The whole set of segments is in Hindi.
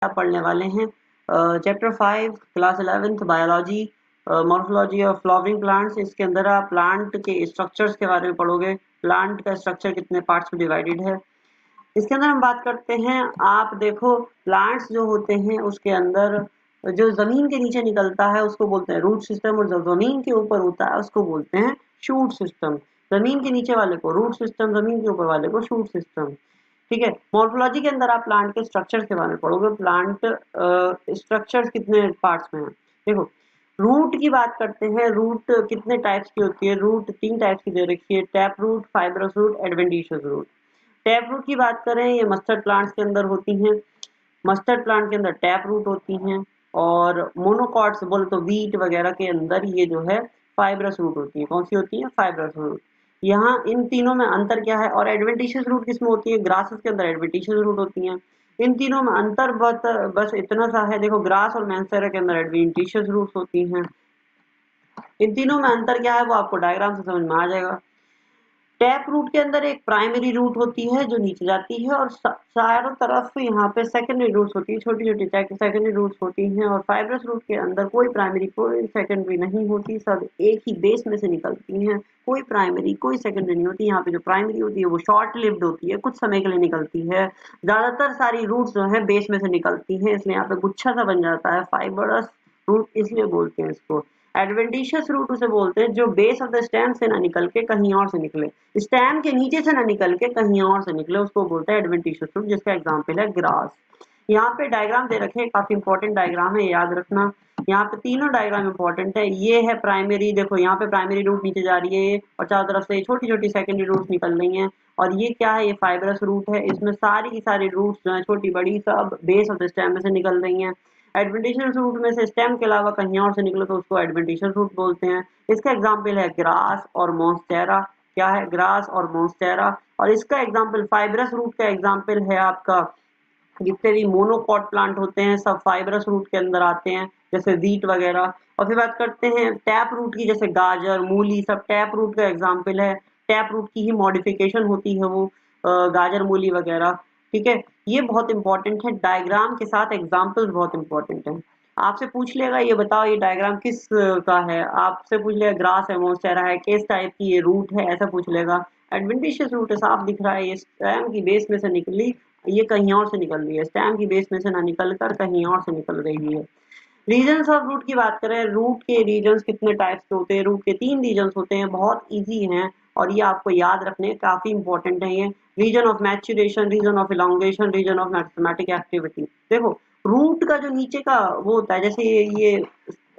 आप पढ़ने वाले हैं chapter 5 class 11th biology morphology of flowering plants. इसके अंदर आप प्लांट के स्ट्रक्चर्स के बारे में पढ़ोगे। प्लांट का स्ट्रक्चर कितने पार्ट्स में डिवाइडेड है, इसके अंदर हम बात करते हैं। आप देखो प्लांट्स जो होते हैं उसके अंदर जो जमीन के नीचे निकलता है उसको बोलते हैं रूट सिस्टम, और जो जमीन के ऊपर होता है उसको बोलते हैं शूट सिस्टम। जमीन के नीचे वाले को रूट सिस्टम, जमीन के ऊपर वाले को शूट सिस्टम। ठीक है। मॉर्फोलॉजी के अंदर आप प्लांट के स्ट्रक्चर के बारे में पढ़ोगे। प्लांट स्ट्रक्चर्स कितने पार्ट्स में है। देखो रूट की बात करते हैं। रूट कितने टाइप्स की होती है। रूट 3 टाइप्स की दे रखी है, tap root, fibrous root, adventitious root. Tap root की बात करें, ये मस्टर्ड प्लांट्स के अंदर होती हैं। मस्टर्ड प्लांट के अंदर टैप रूट होती हैं, और मोनोकॉट्स बोले तो वीट वगैरह के अंदर ये जो है फाइब्रस रूट होती है। कौन सी होती है? Fibrous root. यहाँ इन तीनों में अंतर क्या है? और एडवेंटिशियस रूट किसमें होती है? ग्रासेस के अंदर एडवेंटिशियस रूट होती हैं। इन तीनों में अंतर बस इतना सा है। देखो ग्रास और मैंसेरा के अंदर एडवेंटिशियस रूट्स होती हैं। इन तीनों में अंतर क्या है वो आपको डायग्राम से समझ में आ जाएगा। टैप रूट के अंदर एक प्राइमरी रूट होती है जो नीचे जाती है, और चारों तरफ यहाँ पे सेकेंडरी रूट्स होती है, छोटी छोटी सेकेंडरी रूट्स होती हैं। और फाइब्रस रूट के अंदर कोई प्राइमरी कोई सेकेंडरी नहीं होती, सब एक ही बेस में से निकलती हैं। कोई प्राइमरी कोई सेकेंडरी नहीं होती। यहाँ पे जो प्राइमरी होती है वो शॉर्ट लिव्ड होती है, कुछ समय के लिए निकलती है। ज्यादातर सारी रूट्स जो है बेस में से निकलती हैं, इसलिए यहाँ पे गुच्छा सा बन जाता है। फाइबरस रूट इसलिए बोलते हैं इसको। एडवेंटिशियस रूट उसे बोलते हैं जो बेस ऑफ द स्टेम से ना निकल के कहीं और से निकले, स्टेम के नीचे से ना निकल के कहीं और से निकले, उसको बोलते हैं एडवेंटिशियस रूट, जिसका एग्जांपल है ग्रास। यहाँ पे डायग्राम दे रखे हैं, काफी इंपॉर्टेंट डायग्राम है, याद रखना। यहाँ पे तीनों डायग्राम इंपॉर्टेंट है। ये है प्राइमरी, देखो यहाँ पे प्राइमरी रूट नीचे जा रही है और चारों तरफ से छोटी छोटी सेकेंडरी रूट निकल रही हैं। और ये क्या है? ये फाइब्रस रूट है। इसमें सारी की सारी रूट्स जो है छोटी बड़ी सब बेस ऑफ द स्टेम में से निकल रही हैं। एडवेंटिशियस रूट में से स्टेम के अलावा कहीं और से निकले तो उसको एडवेंटिशियस रूट बोलते हैं। इसका एग्जाम्पल है ग्रास और मॉन्स्टेरा। क्या है? ग्रास और मॉन्स्टेरा। और इसका एग्जाम्पल फाइब्रस रूट का एग्जाम्पल है आपका, जितने भी मोनोकॉट प्लांट होते हैं सब फाइब्रस रूट के अंदर आते हैं, जैसे वीट वगैरह। और फिर बात करते हैं टैप रूट की, जैसे गाजर, मूली, सब टैप रूट का एग्जाम्पल है। टैप रूट की ही मॉडिफिकेशन होती है वो, गाजर, मूली वगैरह। ठीक है। ये बहुत इंपॉर्टेंट है, डायग्राम के साथ एग्जाम्पल्स बहुत इंपॉर्टेंट है। आपसे पूछ लेगा ये बताओ ये डायग्राम किस का है, आपसे पूछ लेगा ग्रास है, मॉन्स्टेरा है, किस टाइप की ये रूट है, ऐसा पूछ लेगा। एडवेंटिशियस रूट है, साफ दिख रहा है, ये स्टेम की बेस में से निकली, ये कहीं और से निकल रही है, स्टेम की बेस में से ना निकल कर कहीं और से निकल रही है। रीजन्स ऑफ रूट की बात करें, रूट के रीजन्स कितने टाइप्स के होते हैं? रूट के 3 रीजन्स होते हैं, बहुत इजी हैं और ये आपको याद रखने काफी इंपॉर्टेंट है। ये region of maturation, region of elongation, region of mathematic activity. देखो रूट का जो नीचे का वो होता है, जैसे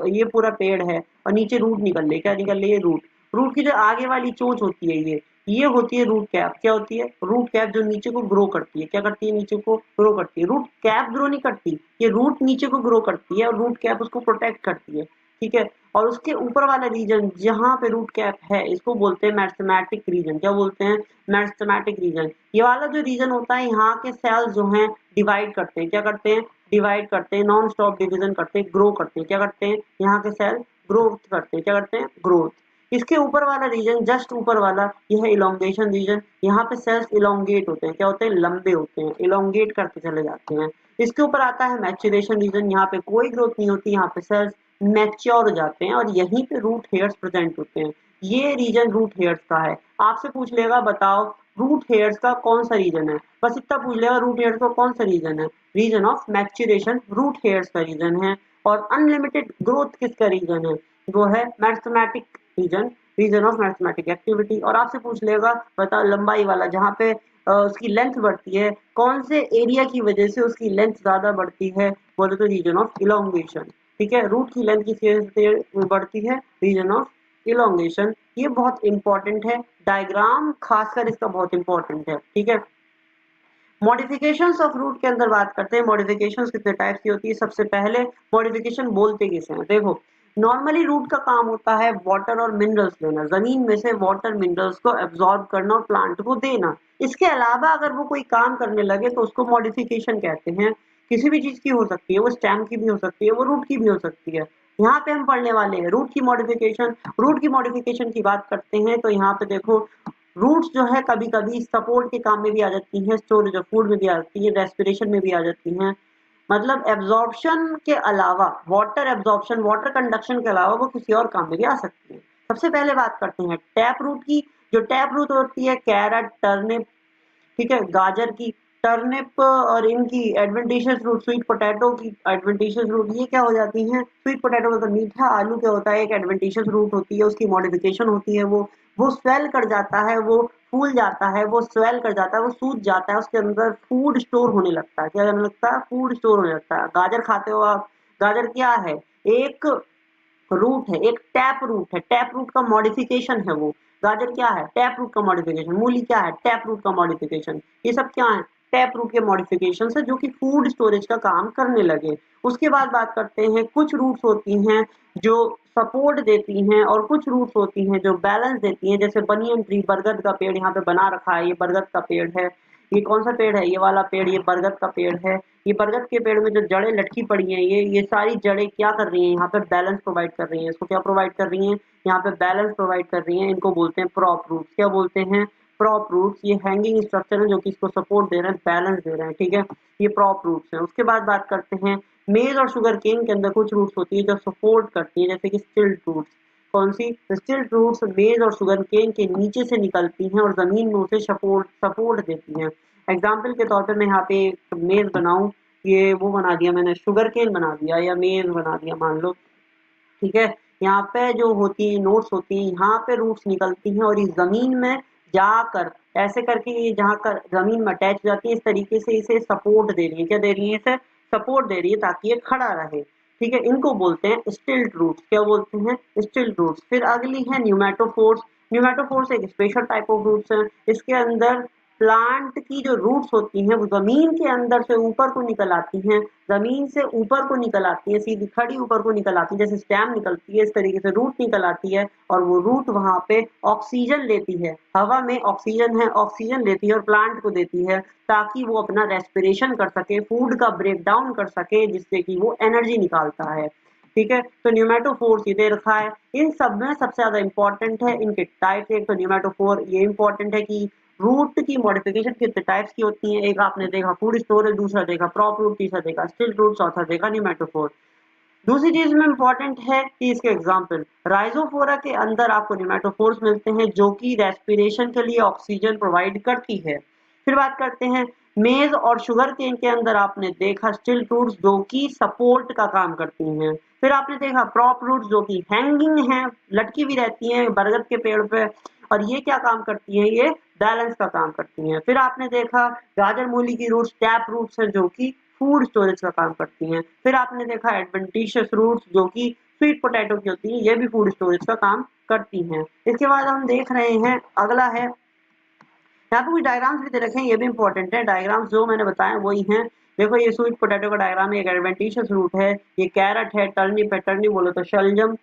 ये पूरा पेड़ है और नीचे रूट निकल रही है, क्या निकल रही है? रूट। रूट की जो आगे वाली चोंच होती है ये होती है रूट कैप। क्या होती है? रूट कैप, जो नीचे को ग्रो करती है। क्या करती है? नीचे को ग्रो करती है। रूट कैप ग्रो नहीं करती, ये रूट नीचे को ग्रो करती है और रूट कैप उसको प्रोटेक्ट करती है। ठीक है। और उसके ऊपर वाला रीजन जहां पे रूट कैप है इसको बोलते हैं मेरिस्टेमेटिक रीजन। क्या बोलते हैं? Meristematic reason. ये वाला जो रीजन होता है, यहाँ के सेल्स जो हैं डिवाइड करते हैं। क्या करते हैं? डिवाइड करते हैं, नॉन स्टॉप डिवीजन करते हैं, ग्रो करते हैं। क्या करते हैं? यहाँ के सेल ग्रोथ करते हैं। क्या करते हैं? ग्रोथ। इसके ऊपर वाला रीजन, जस्ट ऊपर वाला, यह है इलोंगेशन रीजन। यहाँ पे सेल्स इलोंगेट होते हैं। क्या होते हैं? लंबे होते हैं, इलोंगेट करते चले जाते हैं। इसके ऊपर आता है मैच्योरेशन रीजन। यहाँ पे कोई ग्रोथ नहीं होती, यहाँ पे सेल्स मैच्योर हो जाते हैं और यहीं पे रूट हेयर्स प्रेजेंट होते हैं। ये रीजन रूट हेयर्स का है। आपसे पूछ लेगा बताओ रूट हेयर्स का कौन सा रीजन है, बस इतना पूछ लेगा, रूट हेयर्स का कौन सा रीजन है? Region of maturation root hairs का रीजन है। और अनलिमिटेड ग्रोथ किसका रीजन है? वो है mathematic region, region of mathematic activity. और आपसे पूछ लेगा बताओ लंबाई वाला, जहाँ पे उसकी लेंथ बढ़ती है, कौन से एरिया की वजह से उसकी लेंथ ज्यादा बढ़ती है? बोले तो रीजन ऑफ इलोंगेशन। ठीक है। रूट की लेंथ किस वजह से बढ़ती है? Region of elongation. ये बहुत इंपॉर्टेंट है, डायग्राम खासकर इसका बहुत इंपॉर्टेंट है। ठीक है। मॉडिफिकेशंस ऑफ रूट के अंदर बात करते हैं। मॉडिफिकेशंस कितने टाइप्स की होती है? सबसे पहले मॉडिफिकेशन बोलते किसे हैं? देखो नॉर्मली रूट का काम होता है वाटर और मिनरल्स लेना, जमीन में से वाटर मिनरल्स को एब्जॉर्ब करना और प्लांट को देना। इसके अलावा अगर वो कोई काम करने लगे तो उसको मॉडिफिकेशन कहते हैं। किसी भी चीज की हो सकती है, वो स्टेम की भी हो सकती है, वो रूट की भी हो सकती है। यहाँ पे हम पढ़ने वाले हैं रूट की मॉडिफिकेशन। रूट की मॉडिफिकेशन की बात करते हैं तो यहाँ पे देखो रूट्स जो है कभी-कभी सपोर्ट के काम में भी आ जाती हैं, स्टोरेज ऑफ फूड में भी आ जाती है, रेस्पिरेशन में भी आ जाती हैं। मतलब एब्जॉर्प्शन के अलावा, वाटर एब्जॉर्प्शन, वाटर कंडक्शन के अलावा वो किसी और काम में भी आ सकती है। सबसे पहले बात करते हैं टैप रूट की। जो टैप रूट होती है कैरट, टर्निप, ठीक है, गाजर की, टर्निप और इनकी एडवेंटिशियस रूट, स्वीट पोटैटो की एडवेंटिशियस रूट, ये क्या हो जाती हैं, स्वीट पोटैटो का तो मीठा आलू क्या होता है, एक एडवेंटिशियस रूट होती है, उसकी मॉडिफिकेशन होती है, वो स्वेल कर जाता है, वो फूल जाता है, वो स्वेल कर जाता है, वो सूज जाता है, उसके अंदर फूड स्टोर होने लगता है। क्या होने लगता है? फूड स्टोर होने लगता है। गाजर खाते हो आप, गाजर क्या है? एक रूट है, एक टैप रूट है, टैप रूट का मॉडिफिकेशन है वो। गाजर क्या है? टैप रूट का मॉडिफिकेशन। मूली क्या है? टैप रूट का मॉडिफिकेशन। ये सब क्या है? टैप रूट के मॉडिफिकेशन है जो कि फूड स्टोरेज का काम करने लगे। उसके बाद बात करते हैं, कुछ रूट्स होती हैं जो सपोर्ट देती हैं और कुछ रूट्स होती हैं जो बैलेंस देती हैं, जैसे बनियन ट्री, बरगद का पेड़ यहाँ पे बना रखा है, ये बरगद का पेड़ है। ये कौन सा पेड़ है? ये वाला पेड़, ये बरगद का पेड़ है। ये बरगद के पेड़ में जो जड़ें लटकी पड़ी हैं, ये सारी जड़ें क्या कर रही हैं? यहाँ पे बैलेंस प्रोवाइड कर रही हैं। इसको क्या प्रोवाइड कर रही हैं? यहाँ पे बैलेंस प्रोवाइड कर रही हैं। इनको बोलते हैं प्रॉप रूट्स। क्या बोलते हैं? Prop roots. ये हैंगिंग स्ट्रक्चर है जो कि इसको सपोर्ट दे रहे हैं, बैलेंस दे रहे हैं, ठीक है, ये प्रॉप रूट्स हैं। उसके बाद बात करते हैं मेज और शुगर केन के अंदर कुछ रूट्स होती है जो सपोर्ट करती है, जैसे कि स्टिल्ट रूट्स। कौन सी? स्टिल्ट रूट्स मेज और शुगर केन के नीचे से निकलती हैं और जमीन में उसे सपोर्ट सपोर्ट देती हैं। एग्जाम्पल के तौर पे मैं यहाँ पे एक मेज बनाऊं, ये वो बना दिया मैंने, शुगर केन बना दिया या मेज बना दिया मान लो, ठीक है। यहाँ पे जो होती है नोट्स होती हैं, यहाँ पे रूट्स निकलती हैं और इस जमीन में जाकर ऐसे करके ये जहाँ कर जमीन में अटैच हो जाती है, इस तरीके से इसे सपोर्ट दे रही है। क्या दे रही है? इसे सपोर्ट दे रही है ताकि ये खड़ा रहे, ठीक है। इनको बोलते हैं स्टिल्ट रूट्स। क्या बोलते हैं? स्टिल्ट रूट्स। फिर अगली है न्यूमेटोफोर्स। न्यूमेटोफोर्स एक स्पेशल टाइप ऑफ रूट्स है। इसके अंदर प्लांट की जो रूट्स होती हैं वो जमीन के अंदर से ऊपर को निकल आती हैं, जमीन से ऊपर को निकल आती है, सीधी खड़ी ऊपर को निकल आती है, जैसे स्टेम निकलती है, इस तरीके से रूट निकल आती है और वो रूट वहां पे ऑक्सीजन लेती है। हवा में ऑक्सीजन है, ऑक्सीजन लेती है और प्लांट को देती है ताकि वो अपना रेस्पिरेशन कर सके, फूड का ब्रेक डाउन कर सके, जिससे कि वो एनर्जी निकालता है, ठीक है। तो न्यूमेटोफोर्स ये दे रखा है। इन सब में सबसे ज्यादा इंपॉर्टेंट है इनके टाइप। एक तो न्यूमेटोफोर ये इंपॉर्टेंट है कि रूट की मॉडिफिकेशन कितने टाइप्स की होती है। एक आपने देखा फूड स्टोरेज, दूसरा देखा प्रॉप रूट, तीसरा देखा स्टिल्ट रूट, चौथा देखा न्यूमेटोफोर। दूसरी चीज में इंपॉर्टेंट है कि इसके एग्जाम्पल राइजोफोरा के अंदर आपको न्यूमेटोफोर्स मिलते हैं जो कि रेस्पिरेशन के लिए ऑक्सीजन प्रोवाइड करती है। फिर बात करते हैं मेज और शुगर केन के अंदर आपने देखा स्टिल्ट रूट्स जो कि सपोर्ट का काम करती हैं। फिर आपने देखा प्रॉप रूट्स जो कि हैंगिंग हैं, लटकी भी रहती हैं बरगद के पेड़ पे, और ये क्या काम करती हैं? ये बैलेंस का काम करती हैं। फिर आपने देखा गाजर मूली की रूट्स टैप रूट्स हैं जो कि फूड स्टोरेज का काम करती हैं। फिर आपने देखा एडवेंटिशियस रूट्स जो कि स्वीट पोटैटो की होती हैं, ये भी फूड स्टोरेज का काम करती हैं। इसके बाद हम देख रहे हैं अगला है, यहाँ पे कुछ डायग्राम्स भी दे रखे हैं, ये भी इंपॉर्टेंट है। डायग्राम्स जो मैंने बताए वही हैं। देखो ये स्वीट पोटैटो का डायग्राम है, एक एडवेंटिशियस रूट है, ये कैरट है, टर्निप है, टर्निप बोलो तो शलजम,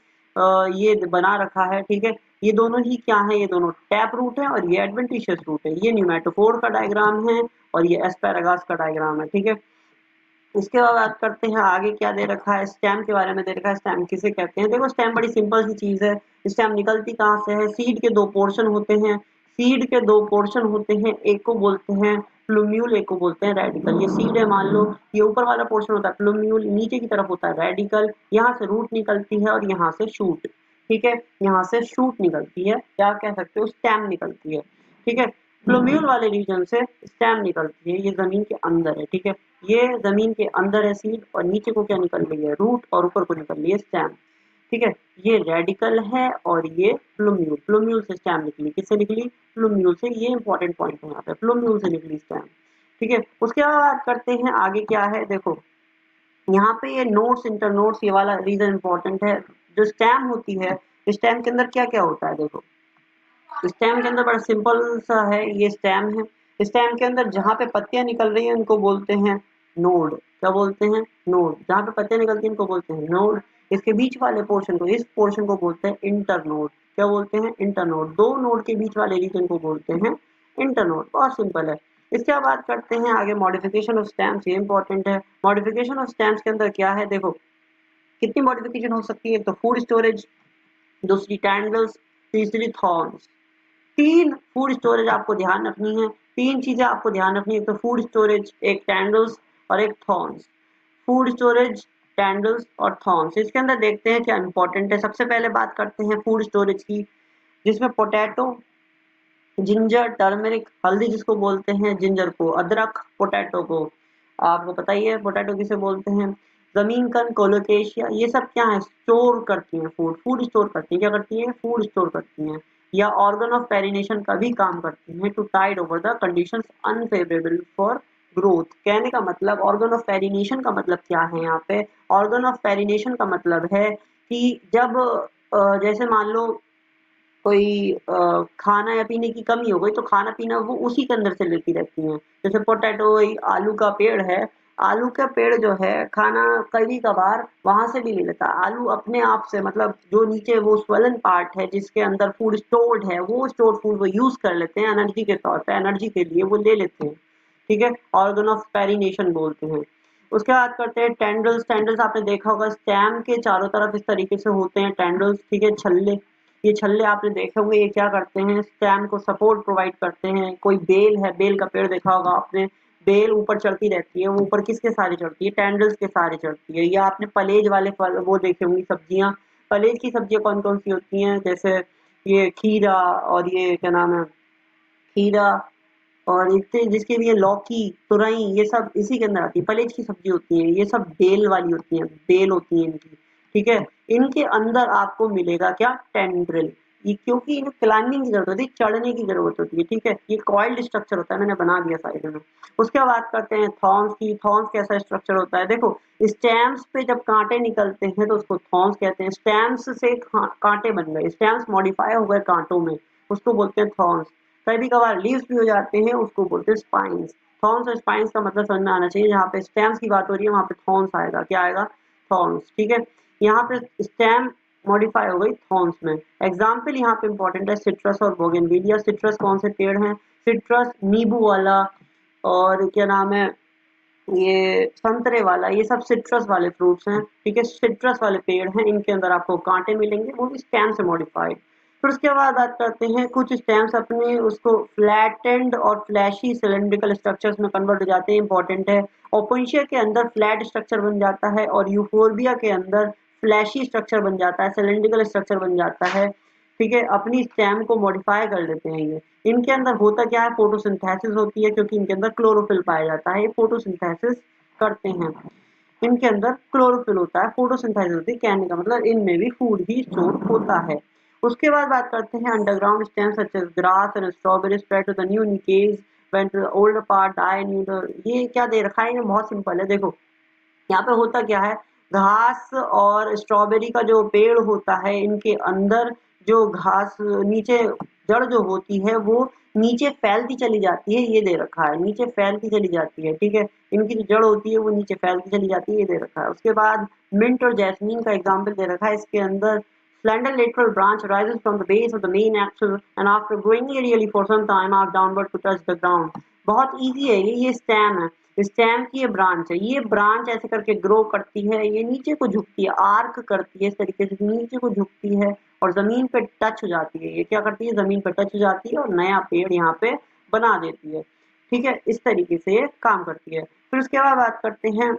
ये बना रखा है, ठीक है। ये दोनों ही क्या है? ये दोनों टैप रूट है और ये एडवेंटिशियस रूट है। ये न्यूमेटोफोर का डायग्राम है और ये एस्पेरागस का डायग्राम है, ठीक है। इसके बाद बात करते हैं आगे क्या दे रखा है, स्टेम के बारे में दे रखा है। स्टेम किसे कहते हैं? देखो स्टेम बड़ी सिंपल सी चीज है। स्टेम निकलती कहाँ से है? सीड के दो पोर्शन होते हैं, सीड के दो पोर्शन होते हैं, एक को बोलते हैं प्लूम्यूल, एक को बोलते हैं रेडिकल। ये सीड है मान लो, ये ऊपर वाला पोर्शन होता है प्लूम्यूल, नीचे की तरफ होता है रेडिकल। यहाँ से रूट निकलती है और यहाँ से शूट, ठीक है, यहाँ से शूट निकलती है, क्या कह सकते हो, स्टेम निकलती है, ठीक है। प्लूम्यूल वाले रीजन से स्टेम निकलती है, ये जमीन के अंदर है, ठीक है। ये जमीन के अंदर है सीड और नीचे को क्या निकल रही है? रूट, और ऊपर को निकल रही है स्टेम, ठीक है। ये रेडिकल है और ये प्लूम्यूल, प्लूम्यूल से स्टेम निकली। किससे निकली? प्लूम्यूल से। ये इंपॉर्टेंट पॉइंट है यहाँ पे, प्लूम्यूल से निकली स्टेम, ठीक है। उसके बाद बात करते हैं आगे क्या है। देखो यहाँ पे ये नोड्स, इंटरनोड्स, ये वाला रीजन इंपॉर्टेंट है। जो स्टेम होती है, स्टेम के अंदर क्या क्या होता है? देखो स्टेम के अंदर बड़ा सिंपल सा है, ये स्टेम है। स्टेम के अंदर जहाँ पे पत्तियां निकल रही हैं उनको बोलते हैं नोड। क्या बोलते हैं? नोड। जहाँ पे पत्तियां निकलती हैं इनको बोलते हैं नोड। इसके बीच वाले पोर्शन को, इस पोर्शन को बोलते हैं इंटरनोड। क्या बोलते हैं? इंटरनोड। दो नोड के बीच वाले रीजन को बोलते हैं इंटरनोड। बहुत सिंपल है। इसके बाद बात करते हैं आगे मॉडिफिकेशन ऑफ स्टेम्स, ये इंपॉर्टेंट है। मॉडिफिकेशन ऑफ स्टेम्स के अंदर क्या है? देखो कितनी मॉडिफिकेशन हो सकती है? तो फूड स्टोरेज, दूसरी टैंडल्स, तीसरी थॉर्न्स। तीन फूड स्टोरेज आपको ध्यान रखनी है, तीन चीजें आपको ध्यान रखनी है, एक तो फूड स्टोरेज, एक टैंडल्स और एक थॉर्न्स। फूड स्टोरेज, टेंडल्स और थॉर्न्स। इसके अंदर देखते हैं क्या इंपॉर्टेंट है। सबसे पहले बात करते हैं फूड स्टोरेज की, जिसमें पोटैटो, जिंजर, टर्मरिक, हल्दी जिसको बोलते हैं जिंजर को, अदरक पोटैटो को, आपको पता ही है पोटैटो किसे बोलते हैं, जमीन कन, कोलोकेशिया, ये सब क्या है, स्टोर करती हैं फूड, फूड स्टोर करती है, क्या करती है, फूड स्टोर करती हैं, या ऑर्गन ऑफ पेरिनेशन का भी काम करती हैं, to tide over the conditions unfavourable for growth. कहने का मतलब ऑर्गन ऑफ पेरिनेशन का मतलब क्या है यहाँ पे, ऑर्गन ऑफ पेरिनेशन का मतलब है कि जब जैसे मान लो कोई खाना या पीने की कमी हो गई तो खाना पीना वो उसी के अंदर से लेती रहती हैं। जैसे पोटैटो, आलू का पेड़ है, आलू का पेड़ जो है खाना कभी कभार वहां से भी ले लेता है। आलू अपने आप से, मतलब जो नीचे वो स्वलन पार्ट है जिसके अंदर फूड स्टोर्ड है, वो स्टोर्ड फूड वो यूज कर लेते हैं एनर्जी के तौर पे, एनर्जी के लिए वो ले लेते हैं। ठीक है, ऑर्गन ऑफ पेरिनेशन बोलते हैं। उसके बाद करते हैं टेंडल्स। टेंडल्स आपने देखा होगा स्टेम के चारों तरफ इस तरीके से होते हैं टेंडल्स। ठीक है, छल्ले, ये छल्ले आपने देखे होंगे, ये क्या करते हैं, स्टेम को सपोर्ट प्रोवाइड करते हैं। कोई बेल है, बेल का पेड़ देखा होगा आपने, बेल ऊपर चढ़ती रहती है, वो ऊपर किसके सहारे चढ़ती है, टेंडल्स के सहारे चढ़ती है। या आपने पलेज वाले फल वो देखे होंगे सब्जियां, पलेज की सब्जियां कौन कौन सी होती हैं, जैसे ये खीरा, और ये क्या नाम है, खीरा, और इससे जिसके लिए लौकी, तुरई, ये सब इसी के अंदर आती है, पलेज की सब्जी होती है, ये सब बेल वाली होती है, बेल होती है इनकी। ठीक है, इनके अंदर आपको मिलेगा क्या, टेंड्रिल। ये क्योंकि इन्हें क्लाइंबिंग की जरूरत होती है, चढ़ने की जरूरत होती है। ठीक है, ये कॉइल्ड स्ट्रक्चर होता है, मैंने बना दिया साइड में। उसके बाद करते हैं थॉर्न्स की। थॉर्न्स कैसा स्ट्रक्चर होता है, देखो स्टेम्स पे जब कांटे निकलते हैं तो उसको थॉर्न्स कहते हैं। स्टेम्स से कांटे बन गए, स्टेम्स मॉडिफाई हो गए कांटों में, उसको बोलते हैं थॉर्न्स। कभी कभार लीव्स भी हो जाते हैं, उसको बोलते हैं स्पाइन्स। थॉर्न्स और स्पाइन्स का मतलब समझ में आना चाहिए, जहाँ पे स्टेम्स की बात हो रही है वहां पे थॉर्न्स आएगा, क्या आएगा, थॉर्न्स। ठीक है, यहाँ पे स्टेम मॉडिफाई हो गई थॉर्न्स में। एग्जाम्पल यहाँ पे इंपॉर्टेंट है सिट्रस और बोगेनविलिया। सिट्रस कौन से पेड़ हैं, सिट्रस नींबू वाला, और क्या नाम है, ये संतरे वाला, ये सब सिट्रस वाले फ्रूट्स हैं। ठीक है, सिट्रस वाले पेड़ हैं, इनके अंदर आपको कांटे मिलेंगे, वो भी स्टेम से मॉडिफाइड। फिर उसके बाद बात करते हैं, कुछ स्टेम्स अपने उसको फ्लैटेंड और फ्लैशी सिलेंड्रिकल स्ट्रक्चर्स में कन्वर्ट हो जाते हैं, इंपॉर्टेंट है। ओपेंशिया के अंदर फ्लैट स्ट्रक्चर बन जाता है, और यूफोर्बिया के अंदर फ्लैशी स्ट्रक्चर बन जाता है, सिलेंड्रिकल स्ट्रक्चर बन जाता है। ठीक है, अपनी स्टेम को मॉडिफाई कर देते हैं ये। इनके अंदर होता क्या है, फोटोसिंथेसिस होती है, क्योंकि इनके अंदर क्लोरोफिल पाया जाता है, ये फोटोसिंथेसिस करते हैं। इनके अंदर क्लोरोफिल होता है, फोटोसिंथेसिस होती है, कहने का मतलब इनमें भी फूड ही स्टोर होता है। उसके बाद बात करते हैं underground stems such as grass and strawberry spread to the new niches when to the older part die new. ये क्या दे रखा है, ये बहुत सिंपल है। देखो यहाँ पे होता क्या है, घास और स्ट्रॉबेरी का जो पेड़ होता है, इनके अंदर जो घास नीचे जड़ जो होती है वो नीचे फैलती चली जाती है, ये दे रखा है, नीचे फैलती चली जाती है। ठीक है, इनकी जो जड़ होती है वो नीचे फैलती चली जाती है, ये दे रखा है। उसके बाद मिंट और जैस्मीन का एग्जाम्पल दे रखा है, इसके अंदर slender lateral branch rises from the base of the main axis and after growing aerially for some time are downward to touch the ground। बहुत इजी है ये स्टेम है, स्टेम की ये ब्रांच है, ये ब्रांच ऐसे करके ग्रो करती है, ये नीचे को झुकती है, आर्क करती है इस तरीके से, नीचे को झुकती है और जमीन पे टच हो जाती है। ये क्या करती है, जमीन पे टच हो जाती है और नया पेड़ यहाँ पे बना देती है। ठीक है, इस तरीके से ये काम करती है। फिर उसके बाद बात करते हैं,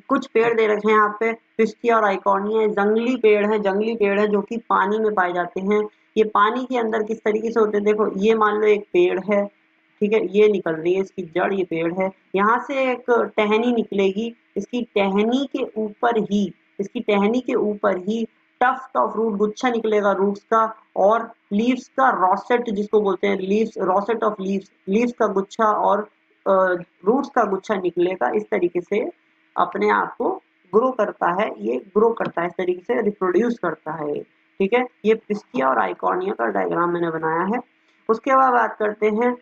कुछ पेड़ दे रखे हैं यहाँ पे, पिस्टिया और आइकॉनिया, जंगली पेड़ है, जंगली पेड़ है जो कि पानी में पाए जाते हैं। ये पानी के अंदर किस तरीके से होते हैं, देखो ये मान लो एक पेड़ है, ठीक है, ये निकल रही है इसकी जड़, ये पेड़ है, यहाँ से एक टहनी निकलेगी, इसकी टहनी के ऊपर ही, इसकी टहनी के ऊपर ही टफ्ट ऑफ रूट, गुच्छा निकलेगा रूट्स का, और लीव्स का रोसेट जिसको बोलते हैं, leaves, rosette of leaves, leaves का गुच्छा और रूट्स का गुच्छा निकलेगा। इस तरीके से अपने आप को ग्रो करता है, ये ग्रो करता है, इस तरीके से रिप्रोड्यूस करता है। ठीक है, ये पिस्टिया और आइकॉनिया का डायग्राम मैंने बनाया है। उसके बाद बात करते हैं,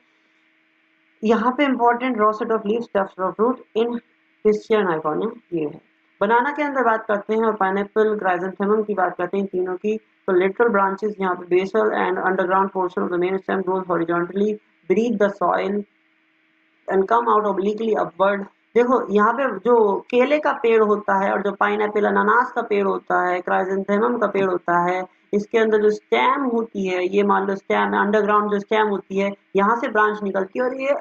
यहाँ पे important rosette of leaves, tuft of root in Pistia and आइकॉनिया, ये है। बनाना के अंदर बात करते हैं और पाइनएप्पल, क्राइजेंथेमम की बात करते हैं, तीनों की। तो लेटरल ब्रांचेस यहाँ पे basal and underground portion of the main stem grows horizontally, breathe the soil and come out obliquely upward. देखो यहाँ पे जो केले का पेड़ होता है और जो पाइनएप्पल अनानास का पेड़ होता है, क्राइजेंथेमम का पेड़ होता है, इसके अंदर जो स्टेम होती है, ये मान लो स्टेम है, अंडरग्राउंड जो स्टेम होती है, यहाँ से ब्रांच निकलती है और ये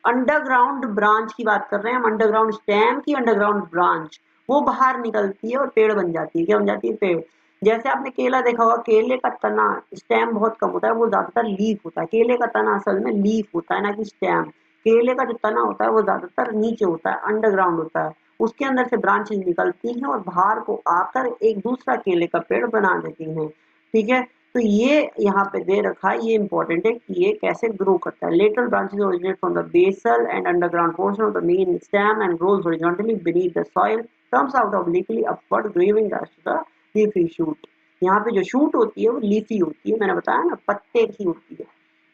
अंडरग्राउंड ब्रांच की बात कर रहे हैं हम, अंडरग्राउंड स्टेम की अंडरग्राउंड ब्रांच, वो बाहर निकलती है और पेड़ बन जाती है। क्या बन जाती है? पेड़। जैसे आपने केला देखा होगा, केले का तना, स्टेम बहुत कम होता है, वो ज्यादातर लीफ होता है। केले का तना असल में लीफ होता है, ना कि स्टेम। केले का जो तना होता है वो ज्यादातर नीचे होता है, अंडरग्राउंड होता है। उसके अंदर से ब्रांचेस निकलती हैं और बाहर को आकर एक दूसरा केले का पेड़ बना देती हैं। ठीक है, तो ये यहाँ पे दे रखा है, ये इंपॉर्टेंट है कि ये कैसे ग्रो करता है। Lateral branches originate from the basal and underground portion of the main stem and grows horizontally beneath the soil, comes out obliquely upward, giving rise to the leafy shoot. यहाँ पे जो शूट होती है वो लीफी होती है, मैंने बताया ना, पत्ते की होती है।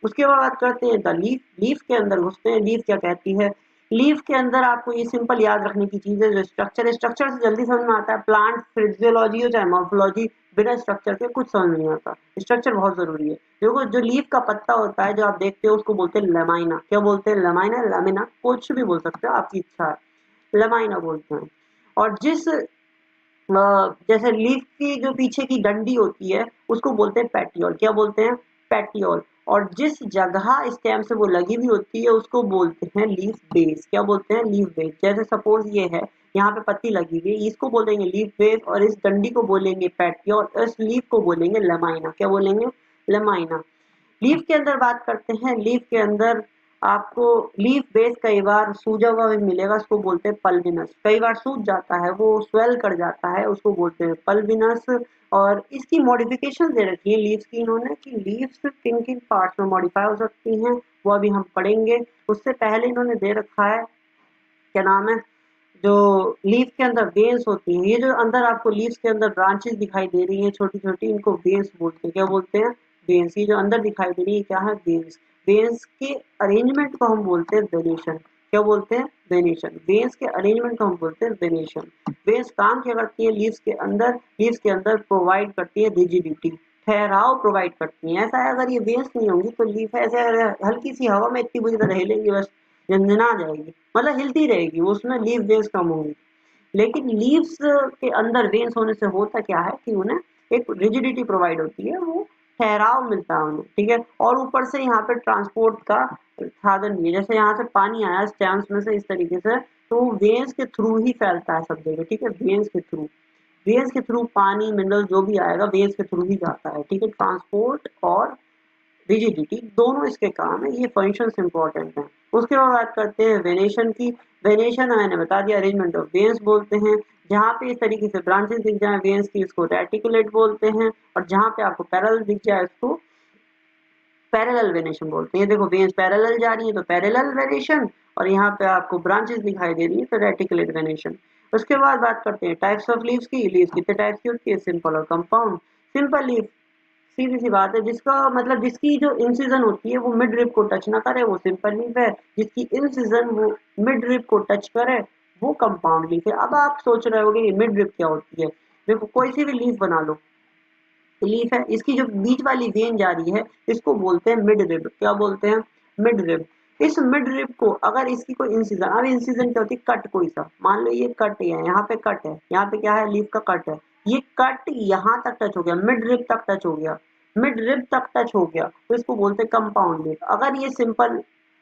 उसके बाद बात करते हैं द लीफ। लीफ के अंदर घुसते हैं। लीफ क्या कहती है? लीफ के अंदर आपको ये सिंपल याद रखने की चीज है, जो स्ट्रक्चर है, स्ट्रक्चर से जल्दी समझ में आता है। प्लांट फिजियोलॉजी हो चाहे मॉर्फोलॉजी, बिना स्ट्रक्चर के कुछ समझ नहीं आता। स्ट्रक्चर बहुत जरूरी है। देखो, जो लीफ का पत्ता होता है जो आप देखते हो उसको बोलते हैं लमाइना। क्या बोलते हैं? लमाइना, लैमिना, कुछ भी बोल सकते हो, आपकी इच्छा है। लमाइना बोलते हैं। और जिस जैसे लीफ की जो पीछे की डंडी होती है उसको बोलते हैं पैटियोल। क्या बोलते हैं? पैटियोल। और जिस जगह स्टेम से वो लगी हुई होती है उसको बोलते हैं लीफ बेस। क्या बोलते हैं? Leaf base. जैसे सपोज ये है, यहाँ पे पत्ती लगी हुई है, इसको बोलेंगे लीफ बेस, और इस डंडी को बोलेंगे पैटियोल, इस लीफ को बोलेंगे लमाइना। क्या बोलेंगे? लमाइना। लीफ के अंदर बात करते हैं। लीफ के अंदर आपको लीफ बेस कई बार सूजा हुआ भी मिलेगा, उसको बोलते हैं पल्विनस। कई बार सूज जाता है, वो स्वेल कर जाता है, उसको बोलते हैं पल्विनस। और इसकी मॉडिफिकेशन दे रखी है लीव्स की इन्होंने, कि लीव्स किन किन पार्ट्स में मॉडिफाई हो सकती हैं, वो अभी हम पढ़ेंगे। उससे पहले इन्होंने दे रखा है, क्या नाम है, जो लीफ के अंदर वेन्स होती हैं, ये जो अंदर आपको लीव्स के अंदर ब्रांचेस दिखाई दे रही हैं छोटी छोटी, इनको वेन्स बोलते हैं। क्या बोलते हैं? वेन्स। ये जो अंदर दिखाई दे रही है क्या है? वेन्स। वेन्स के अरेंजमेंट को हम बोलते हैं वेनेशन। क्या बोलते हैं? वेनेशन। वेन्स के अरेंजमेंट को हम बोलते हैं वेनेशन। वेन्स काम क्या करती है लीव्स के अंदर? लीव्स के अंदर प्रोवाइड करती है रिजिडिटी, ठहराव प्रोवाइड करती है। ऐसा है, अगर ये वेन्स नहीं होंगी तो लीफ ऐसे हल्की सी हवा में इतनी बुरी तरह हिलेंगी, बस झंझना जाएगी, मतलब हिलती रहेगी, उसमें लीफ वेन्स कम होंगी। लेकिन लीव्स के अंदर वेन्स होने से होता क्या है कि उन्हें एक रिजिडिटी प्रोवाइड होती है, वो ठहराव मिलता है उन्हें। ठीक है, और ऊपर से यहाँ पे ट्रांसपोर्ट का साधन भी है। जैसे यहाँ से पानी आया स्टेम्स में से इस तरीके से, तो वेन्स के थ्रू ही फैलता है सब जगह। ठीक है, वेन्स के थ्रू, वेन्स के थ्रू पानी मिनरल जो भी आएगा वेन्स के थ्रू ही जाता है। ठीक है, ट्रांसपोर्ट और रिजिडिटी दोनों इसके काम है, ये फंक्शंस इंपॉर्टेंट हैं। उसके बाद बात करते हैं वेनेशन की। वेनेशन मैंने बता दिया, अरेंजमेंट ऑफ वेन्स बोलते हैं। जहाँ पे इस तरीके से ब्रांचेस दिख जाए वेन्स की, इसको रेटिकुलेट बोलते हैं। और जहाँ पे आपको पैरेलल दिख जाए इसको पैरेलल वेनेशन बोलते हैं। देखो, वेन्स पैरेलल जा रही है तो पैरेलल वेनेशन, और यहाँ पे आपको ब्रांचेस दिखाई दे रही है तो रेटिकुलेट वेनेशन। उसके बाद बात करते हैं टाइप्स ऑफ लीव्स की। लीव्स कितने टाइप्स की होती है? सिंपल और कंपाउंड। सिंपल लीफ, सीधी सी बात है, जिसका मतलब जिसकी जो इंसिजन होती है वो मिड रिब को टच ना करे वो सिंपल लीफ है, जिसकी इंसिजन वो मिड रिब को टच करे वो कंपाउंड लीफ है। अब आप सोच रहे होगे मिड रिब क्या होती है? देखो, कोई सी भी लीफ बना लो, लीफ है, इसकी जो बीच वाली वेन जा रही है इसको बोलते हैं मिड रिब। क्या बोलते हैं? Mid rib. इस मिड रिब को अगर इसकी कोई इंसिजन, अब इंसिजन क्या होती है? कट कोई सा, मान लो ये कट है, यहाँ पे कट है, यहाँ पे क्या है? लीफ का कट है, ये कट यहाँ तक टच हो गया, मिड रिब तक टच हो गया, मिड रिब तक टच हो गया, तो इसको बोलते हैं कंपाउंड लीफ। अगर ये सिंपल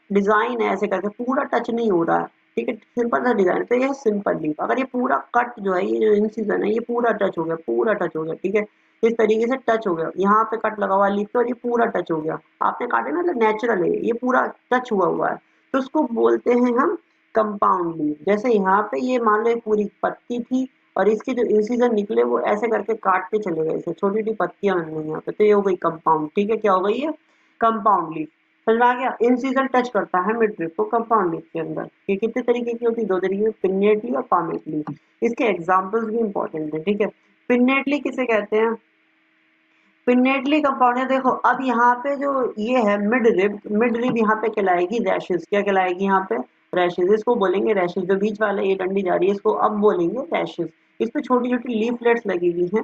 डिजाइन है ऐसे करके पूरा टच नहीं हो रहा है, ठीक है, सिंपल सा डिजाइन, तो ये सिंपल लीफ। अगर ये पूरा कट जो है, ये जो इंसिजन है, ये पूरा टच हो गया, पूरा टच हो गया, ठीक है, इस तरीके से टच हो गया, यहाँ पे कट लगा हुआ लीफ पे और ये पूरा टच हो गया, आपने काटे ना, मतलब नेचुरल है, ये पूरा टच हुआ है, तो उसको बोलते हैं हम कंपाउंड लीफ। जैसे यहाँ पे ये मान लो एक पूरी पत्ती थी और इसके जो इंसिजन निकले वो ऐसे करके काटते चले गए, इसे छोटी छोटी पत्तियां बन गई यहाँ पे, तो ये हो गई कंपाउंड। ठीक है, क्या हो गई है? Compound leaf. समझ में आ गया? इंसिजन टच करता है मिड रिब को कंपाउंड लीफ के अंदर। ये कितने तरीके की होती है? दो तरीके की, पिन्नेटली और पामेटली। इसके एग्जाम्पल्स भी इंपॉर्टेंट है। ठीक है, पिन्नेटली किसे कहते हैं? पिन्नेटली कंपाउंड है। देखो, अब यहाँ पे जो ये है मिड रिब, मिड रिब यहाँ पे कहलाएगी रैशेस। क्या कहलाएगी यहाँ पे? रैशेस। इसको बोलेंगे रैशेस। जो बीच वाला ये डंडी जा रही है इसको अब बोलेंगे रैशेस। इस पे छोटी छोटी लीफलेट्स लगी हुई हैं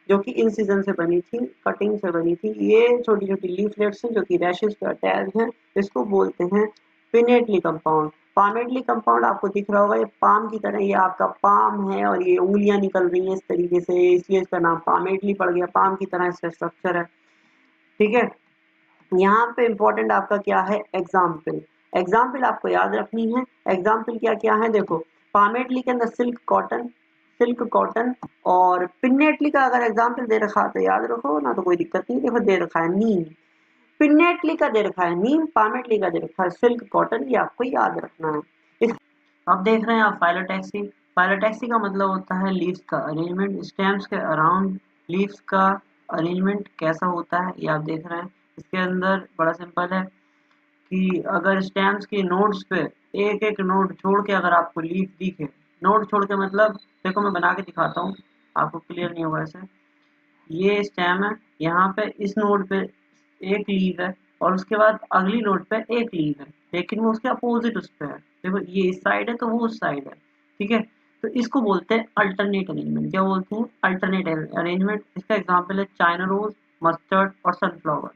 जो कि इंसिजन से बनी थी, कटिंग से बनी थी। ये छोटी छोटी लीफलेट्स हैं जो कि रैशेस पे अटैच हैं, इसको बोलते हैं पिनेटली कंपाउंड। पामेटली कंपाउंड आपको दिख रहा होगा, ये पाम की तरह, ये आपका पाम है और ये उंगलियां निकल रही हैं इस तरीके से, इसलिए इसका नाम पामेटली पड़ गया, पाम की तरह इसका स्ट्रक्चर है। ठीक है, यहाँ पे इंपॉर्टेंट आपका क्या है? एग्जाम्पल। एग्जाम्पल आपको याद रखनी है। एग्जाम्पल क्या क्या है देखो, पामेटली के अंदर सिल्क कॉटन और पिनेटली का अगर एग्जाम्पल दे रखा है तो याद रखो ना, तो कोई दिक्कत नहीं। देखो दे रखा है नीम, पिनेटली का दे रखा है नीम, पामेटली का दे रखा है सिल्क कॉटन, ये आपको याद रखना है। अब देख रहे हैं आप फाइलोटैक्सी। फाइलोटैक्सी का मतलब होता है लीव्स का अरेंजमेंट, स्टेम्स के अराउंड लीव्स का अरेंजमेंट कैसा होता है ये आप देख रहे हैं। इसके अंदर बड़ा सिंपल है कि अगर स्टेम्स की नोड्स पे एक एक नोड छोड़ के अगर आपको लीफ दिखे, नोड छोड़ के मतलब देखो मैं बना के दिखाता हूँ, आपको क्लियर नहीं होगा ऐसे। ये स्टेम है, यहाँ पे इस नोड पे एक लीफ है और उसके बाद अगली नोड पे एक लीफ है, लेकिन वो उसके अपोजिट उस पे है। देखो ये इस साइड है तो वो उस साइड है, ठीक है। तो इसको बोलते हैं अल्टरनेट अरेंजमेंट। क्या बोलते हैं? Alternate arrangement. इसका एग्जांपल है चाइना रोज, मस्टर्ड और sunflower.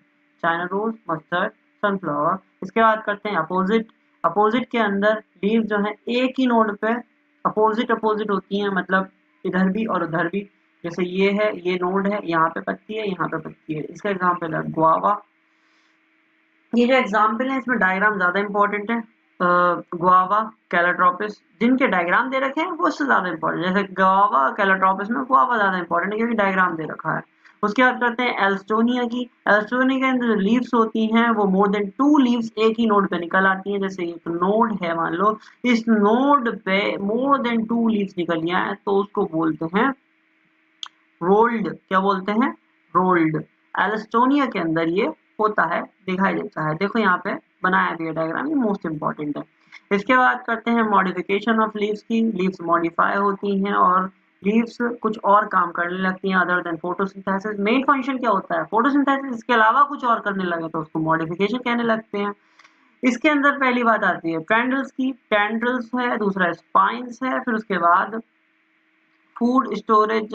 China rose, mustard, sunflower. इसके बाद करते हैं अपोजिट। अपोजिट के अंदर लीफ जो है एक ही नोड पे अपोजिट अपोजिट होती है, मतलब इधर भी और उधर भी। जैसे ये है, ये नोड है, यहाँ पे पत्ती है, यहाँ पे पत्ती है। इसका एग्जांपल है गुआवा। ये जो एग्जांपल है इसमें डायग्राम ज्यादा इंपॉर्टेंट है। गुआवा, कैलाट्रोपिस, जिनके डायग्राम दे रखे हैं वो उससे ज्यादा इंपॉर्टेंट। जैसे गुआवा, कैलाट्रोपिस में गुआवा ज्यादा इंपॉर्टेंट है क्योंकि डायग्राम दे रखा है। उसके बाद करते हैं एल्स्टोनिया की। एल्स्टोनिया के अंदर जो लीव्स होती हैं वो मोर देन 2 लीव्स एक ही नोड पे निकल आती हैं। जैसे एक नोड है मान लो, इस नोड पे मोर देन 2 लीव्स निकलियां हैं तो उसको बोलते हैं रोल्ड। क्या बोलते हैं? रोल्ड। एल्स्टोनिया के अंदर ये होता है, दिखाई देता है। देखो यहाँ पे बनाया भी है डायग्राम, ये मोस्ट इंपॉर्टेंट है। इसके बाद करते हैं मॉडिफिकेशन ऑफ लीव्स की। लीव्स मॉडिफाई होती हैं और लीव्स कुछ और काम करने लगती हैं other than photosynthesis. Main function क्या होता है? फोटोसिंथेसिस। इसके अलावा कुछ और करने लगे तो उसको मॉडिफिकेशन कहने लगते हैं। इसके अंदर पहली बात आती है टेंड्रल्स की। टेंड्रल्स है, दूसरा स्पाइंस है, फिर उसके बाद फूड स्टोरेज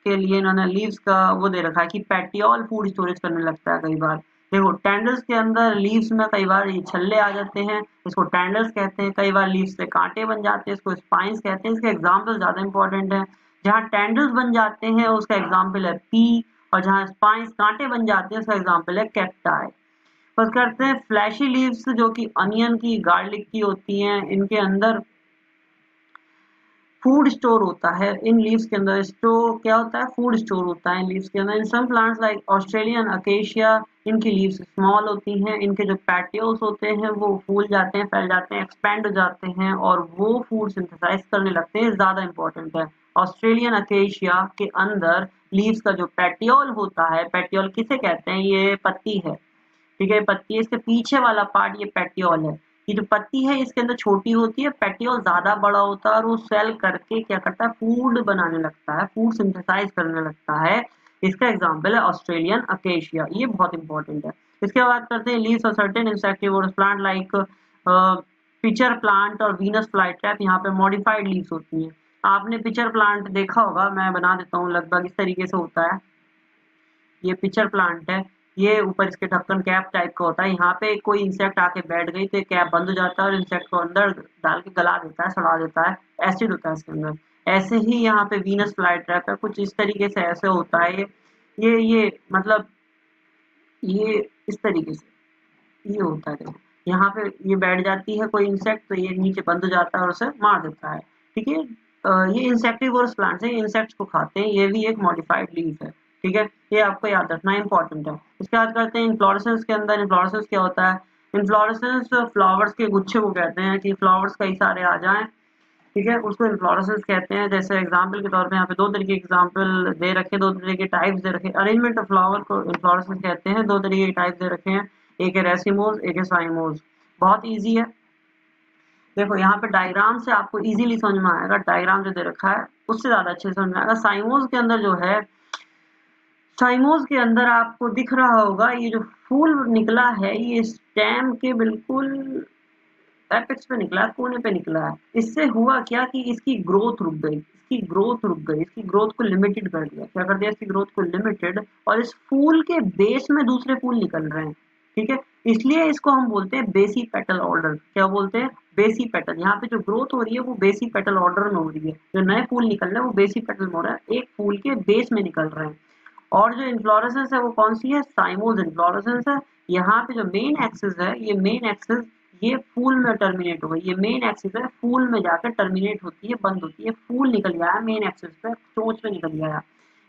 के लिए इन्होंने लीव्स का वो दे रखा है कि पेटियोल फूड स्टोरेज करने लगता है कई बार। देखो टेंडल्स के अंदर लीव्स में कई बार ये छल्ले आ जाते हैं, इसको टेंडल्स कहते हैं। कई बार लीव्स से कांटे बन जाते हैं, इसको स्पाइंस कहते हैं। इसके एग्जाम्पल ज्यादा इंपॉर्टेंट है। जहाँ टेंडल्स बन जाते हैं उसका एग्जाम्पल है पी, और जहाँ स्पाइंस कांटे बन जाते हैं उसका एग्जाम्पल है कैक्टाई। बस करते हैं फ्लैशी लीव्स जो कि अनियन की, गार्लिक की होती हैं। इनके अंदर फूड स्टोर होता है इन लीव्स के अंदर। स्टोर क्या होता है? फूड स्टोर होता है इन लीव्स के अंदर। In some plants like Australian acacia, इनकी लीव्स स्मॉल होती हैं। इनके जो पैटियोल्स होते हैं वो फूल जाते हैं, फैल जाते हैं, एक्सपेंड हो जाते हैं और वो फूड सिंथेसाइज करने लगते हैं। ज्यादा इंपॉर्टेंट है। ऑस्ट्रेलियन अकेशिया के अंदर लीव्स का जो पैटियोल होता है, पैटियोल किसे कहते हैं? ये पत्ती है, ठीक है, पत्ती है। इसके पीछे वाला पार्ट ये पेटियोल है। ये जो पत्ती है इसके अंदर छोटी होती है, पेटियोल ज्यादा बड़ा होता है और वो सेल करके क्या करता है? फूड बनाने लगता है, फूड सिंथेसाइज करने लगता है। इसका एग्जांपल है ऑस्ट्रेलियन अकेशिया। ये बहुत इंपॉर्टेंट है। इसके बाद करते हैं leaves of certain insectivorous plant like pitcher plant और वीनस फ्लाईट्रैप। यहाँ पे मॉडिफाइड लीव्स होती हैं। आपने पिचर प्लांट देखा होगा, मैं बना देता हूँ, लगभग इस तरीके से होता है। ये पिचर प्लांट है, ये ऊपर इसके ढक्कन कैप टाइप का होता है। यहाँ पे कोई इंसेक्ट आके बैठ गई तो कैप बंद हो जाता है और इंसेक्ट को अंदर डाल के गला देता है, सड़ा देता है। एसिड होता है इसके अंदर। ऐसे ही यहाँ पे वीनस फ्लाई ट्रैप है, कुछ इस तरीके से ऐसे होता है। ये मतलब ये इस तरीके से ये होता है। देखो यहाँ पे ये बैठ जाती है कोई इंसेक्ट तो ये नीचे बंद हो जाता है और उसे मार देता है, ठीक है। ये इंसेक्टिवोरस प्लांट्स हैं, इंसेक्ट्स को खाते हैं। ये भी एक मॉडिफाइड लीफ है, ठीक है। ये आपको याद रखना इंपॉर्टेंट है। इसके बाद करते हैं इन्फ्लोरेसेंस के अंदर। इन्फ्लोरेसेंस क्या होता है? इन्फ्लोरेसेंस फ्लावर्स के गुच्छे को कहते हैं कि फ्लावर्स कई सारे आ जाएं, ठीक है, उसको इन्फ्लोरेसेंस कहते हैं। जैसे एग्जांपल के तौर पे यहाँ पे दो तरीके के एग्जांपल दे रखे, दो तरीके के टाइप्स दे रखे। अरेंजमेंट ऑफ फ्लावर को इन्फ्लोरेसेंस कहते हैं। दो तरीके के टाइप्स दे रखे हैं, एक है रेसिमोज, एक है साइमोज। बहुत इजी है। देखो यहाँ पे डायग्राम से आपको इजीली समझ में आएगा, डायग्राम जो दे रखा है उससे ज्यादा अच्छे से समझ में आएगा। साइमोज के अंदर जो है, साइमोज के अंदर आपको दिख रहा होगा ये जो फूल निकला है ये स्टेम के बिल्कुल एपेक्स पे निकला है, कोने पे निकला है। इससे हुआ क्या कि इसकी ग्रोथ रुक गई, इसकी ग्रोथ रुक गई, इसकी ग्रोथ को लिमिटेड कर दिया। क्या कर दिया? इसकी ग्रोथ को लिमिटेड, और इस फूल के बेस में दूसरे फूल निकल रहे हैं, ठीक है। इसलिए इसको हम बोलते हैं बेसी पेटल ऑर्डर। क्या बोलते हैं? बेसी पेटल। यहाँ पे जो ग्रोथ हो रही है वो बेसी पेटल ऑर्डर में हो रही है। जो नए फूल निकल रहे हैं वो बेसी पेटल में हो रहा है, एक फूल के बेस में निकल रहे हैं। और जो इन्फ्लोरेसेंस है वो कौन सी है? साइमोज इन्फ्लोरेसेंस है। यहाँ पे जो मेन एक्सिस है, ये मेन एक्सिस ये फूल में टर्मिनेट हो गई, ये मेन एक्सिस है, फूल में जाकर टर्मिनेट होती है, बंद होती है, फूल निकल गया मेन एक्सिस पे, चोंच पे निकल गया।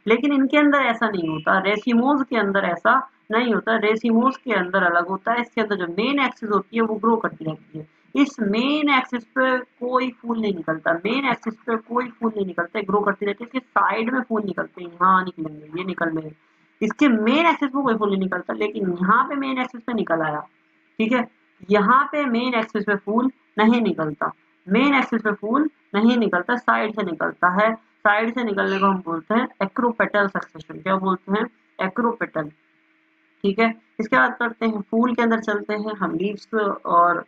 लेकिन इनके अंदर ऐसा नहीं होता, रेसिमोज के अंदर ऐसा नहीं होता, रेसिमोज के अंदर अलग होता है। इसके अंदर जो मेन एक्सिस होती है वो ग्रो करती रहती है। इस मेन एक्सिस पे कोई फूल नहीं निकलता, मेन एक्सिस पे कोई फूल नहीं निकलता, ग्रो करती रहती है। इसके साइड में फूल निकलते हैं, यहाँ निकलेंगे, ये निकल रहे, इसके मेन एक्सिस पे कोई फूल नहीं निकलता, लेकिन यहाँ पे मेन एक्सिस पे निकल आया, ठीक है। यहाँ पे मेन एक्सिस पे फूल नहीं निकलता, मेन एक्सिस पे फूल नहीं निकलता, साइड से निकलता है। साइड से निकलने को हम बोलते हैं एक्रोपेटल सक्सेशन। क्या बोलते हैं? एक्रोपेटल, ठीक है। इसके बाद करते हैं फूल के अंदर चलते हैं हम, लीव्स और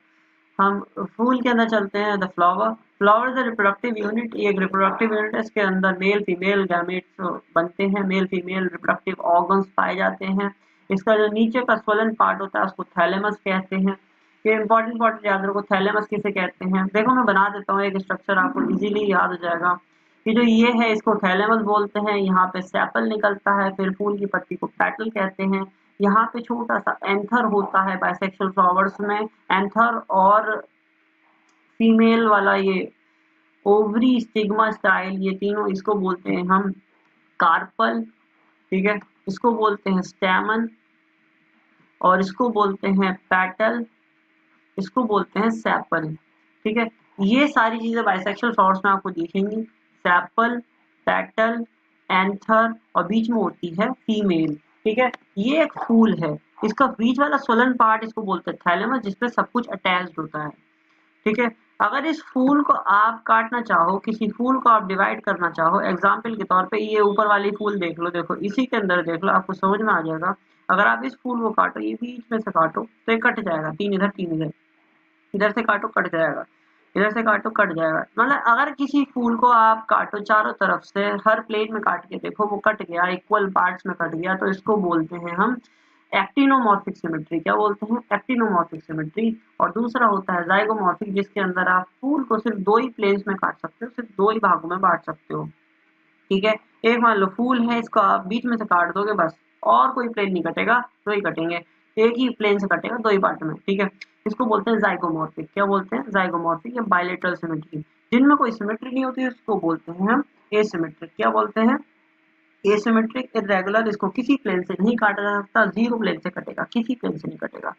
हम फूल के अंदर चलते हैं the flower. Flower is a reproductive unit, ये एक रिप्रोडक्टिव यूनिट है। इसके अंदर मेल फीमेल गैमेट्स बनते हैं, मेल फीमेल रिप्रोडक्टिव ऑर्गन्स पाए जाते हैं। इसका जो नीचे का स्वलन पार्ट होता है उसको थैलेमस कहते हैं। ये इंपॉर्टेंट याद रखो, थैलेमस किसे कहते हैं। देखो मैं बना देता हूँ एक स्ट्रक्चर, आपको इजीली याद हो जाएगा कि जो ये है इसको थैलेमस बोलते हैं। यहाँ पे सेपल निकलता है, फिर फूल की पत्ती को पेटल कहते हैं। यहाँ पे छोटा सा एंथर होता है बाइसेक्सुअल फ्लावर्स में, एंथर और फीमेल वाला ये ओवरी स्टिग्मा स्टाइल, ये तीनों, इसको बोलते हैं हम कार्पल, ठीक है। इसको बोलते हैं स्टैमन, और इसको बोलते हैं पेटल, इसको बोलते हैं सेपल, ठीक है। ये सारी चीजें बाइसेक्सुअल फ्लावर्स में आपको दिखेंगी, सेपल, पेटल, एंथर, और बीच में होती है फीमेल, ठीक है। ये एक फूल है, इसका बीच वाला सोलन पार्ट इसको बोलते हैं थैलेमस, जिसपे सब कुछ अटैच्ड होता है, ठीक है। अगर इस फूल को आप काटना चाहो, किसी फूल को आप डिवाइड करना चाहो, एग्जाम्पल के तौर पे ये ऊपर वाली फूल देख लो, देखो इसी के अंदर देख लो, आपको समझ में आ जाएगा। अगर आप इस फूल को काटो, ये बीच में से काटो तो ये कट जाएगा, तीन इधर तीन इधर, इधर से काटो कट जाएगा, इधर से काटो कट जाएगा। मतलब अगर किसी फूल को आप काटो चारों तरफ से, हर प्लेन में काट के देखो, वो कट गया, इक्वल पार्ट्स में कट गया, तो इसको बोलते हैं हम एक्टिनोमॉर्फिक सिमेट्री। क्या बोलते हैं? Actinomorphic symmetry. और दूसरा होता है जाइगोमॉर्फिक, जिसके अंदर आप फूल को सिर्फ दो ही प्लेन्स में काट सकते हो, सिर्फ दो ही भागों में बांट सकते हो, ठीक है। एक मान लो फूल है, इसको आप बीच में से काट दोगे बस, और कोई प्लेन नहीं कटेगा, दो ही कटेंगे, एक ही प्लेन से कटेगा दो ही पार्ट में, ठीक है। इसको बोलते हैं जाइगोमॉर्फिक। क्या बोलते हैं? जाइगोमॉर्फिक या बायलेटरल सिमेट्री। जिनमें कोई सिमेट्री नहीं होती उसको बोलते हैं हम एसिमेट्रिक। क्या बोलते हैं? एसिमेट्रिक, इरेगुलर, इसको किसी प्लेन से नहीं काटा जा सकता, जीरो प्लेन से कटेगा, किसी प्लेन से नहीं कटेगा,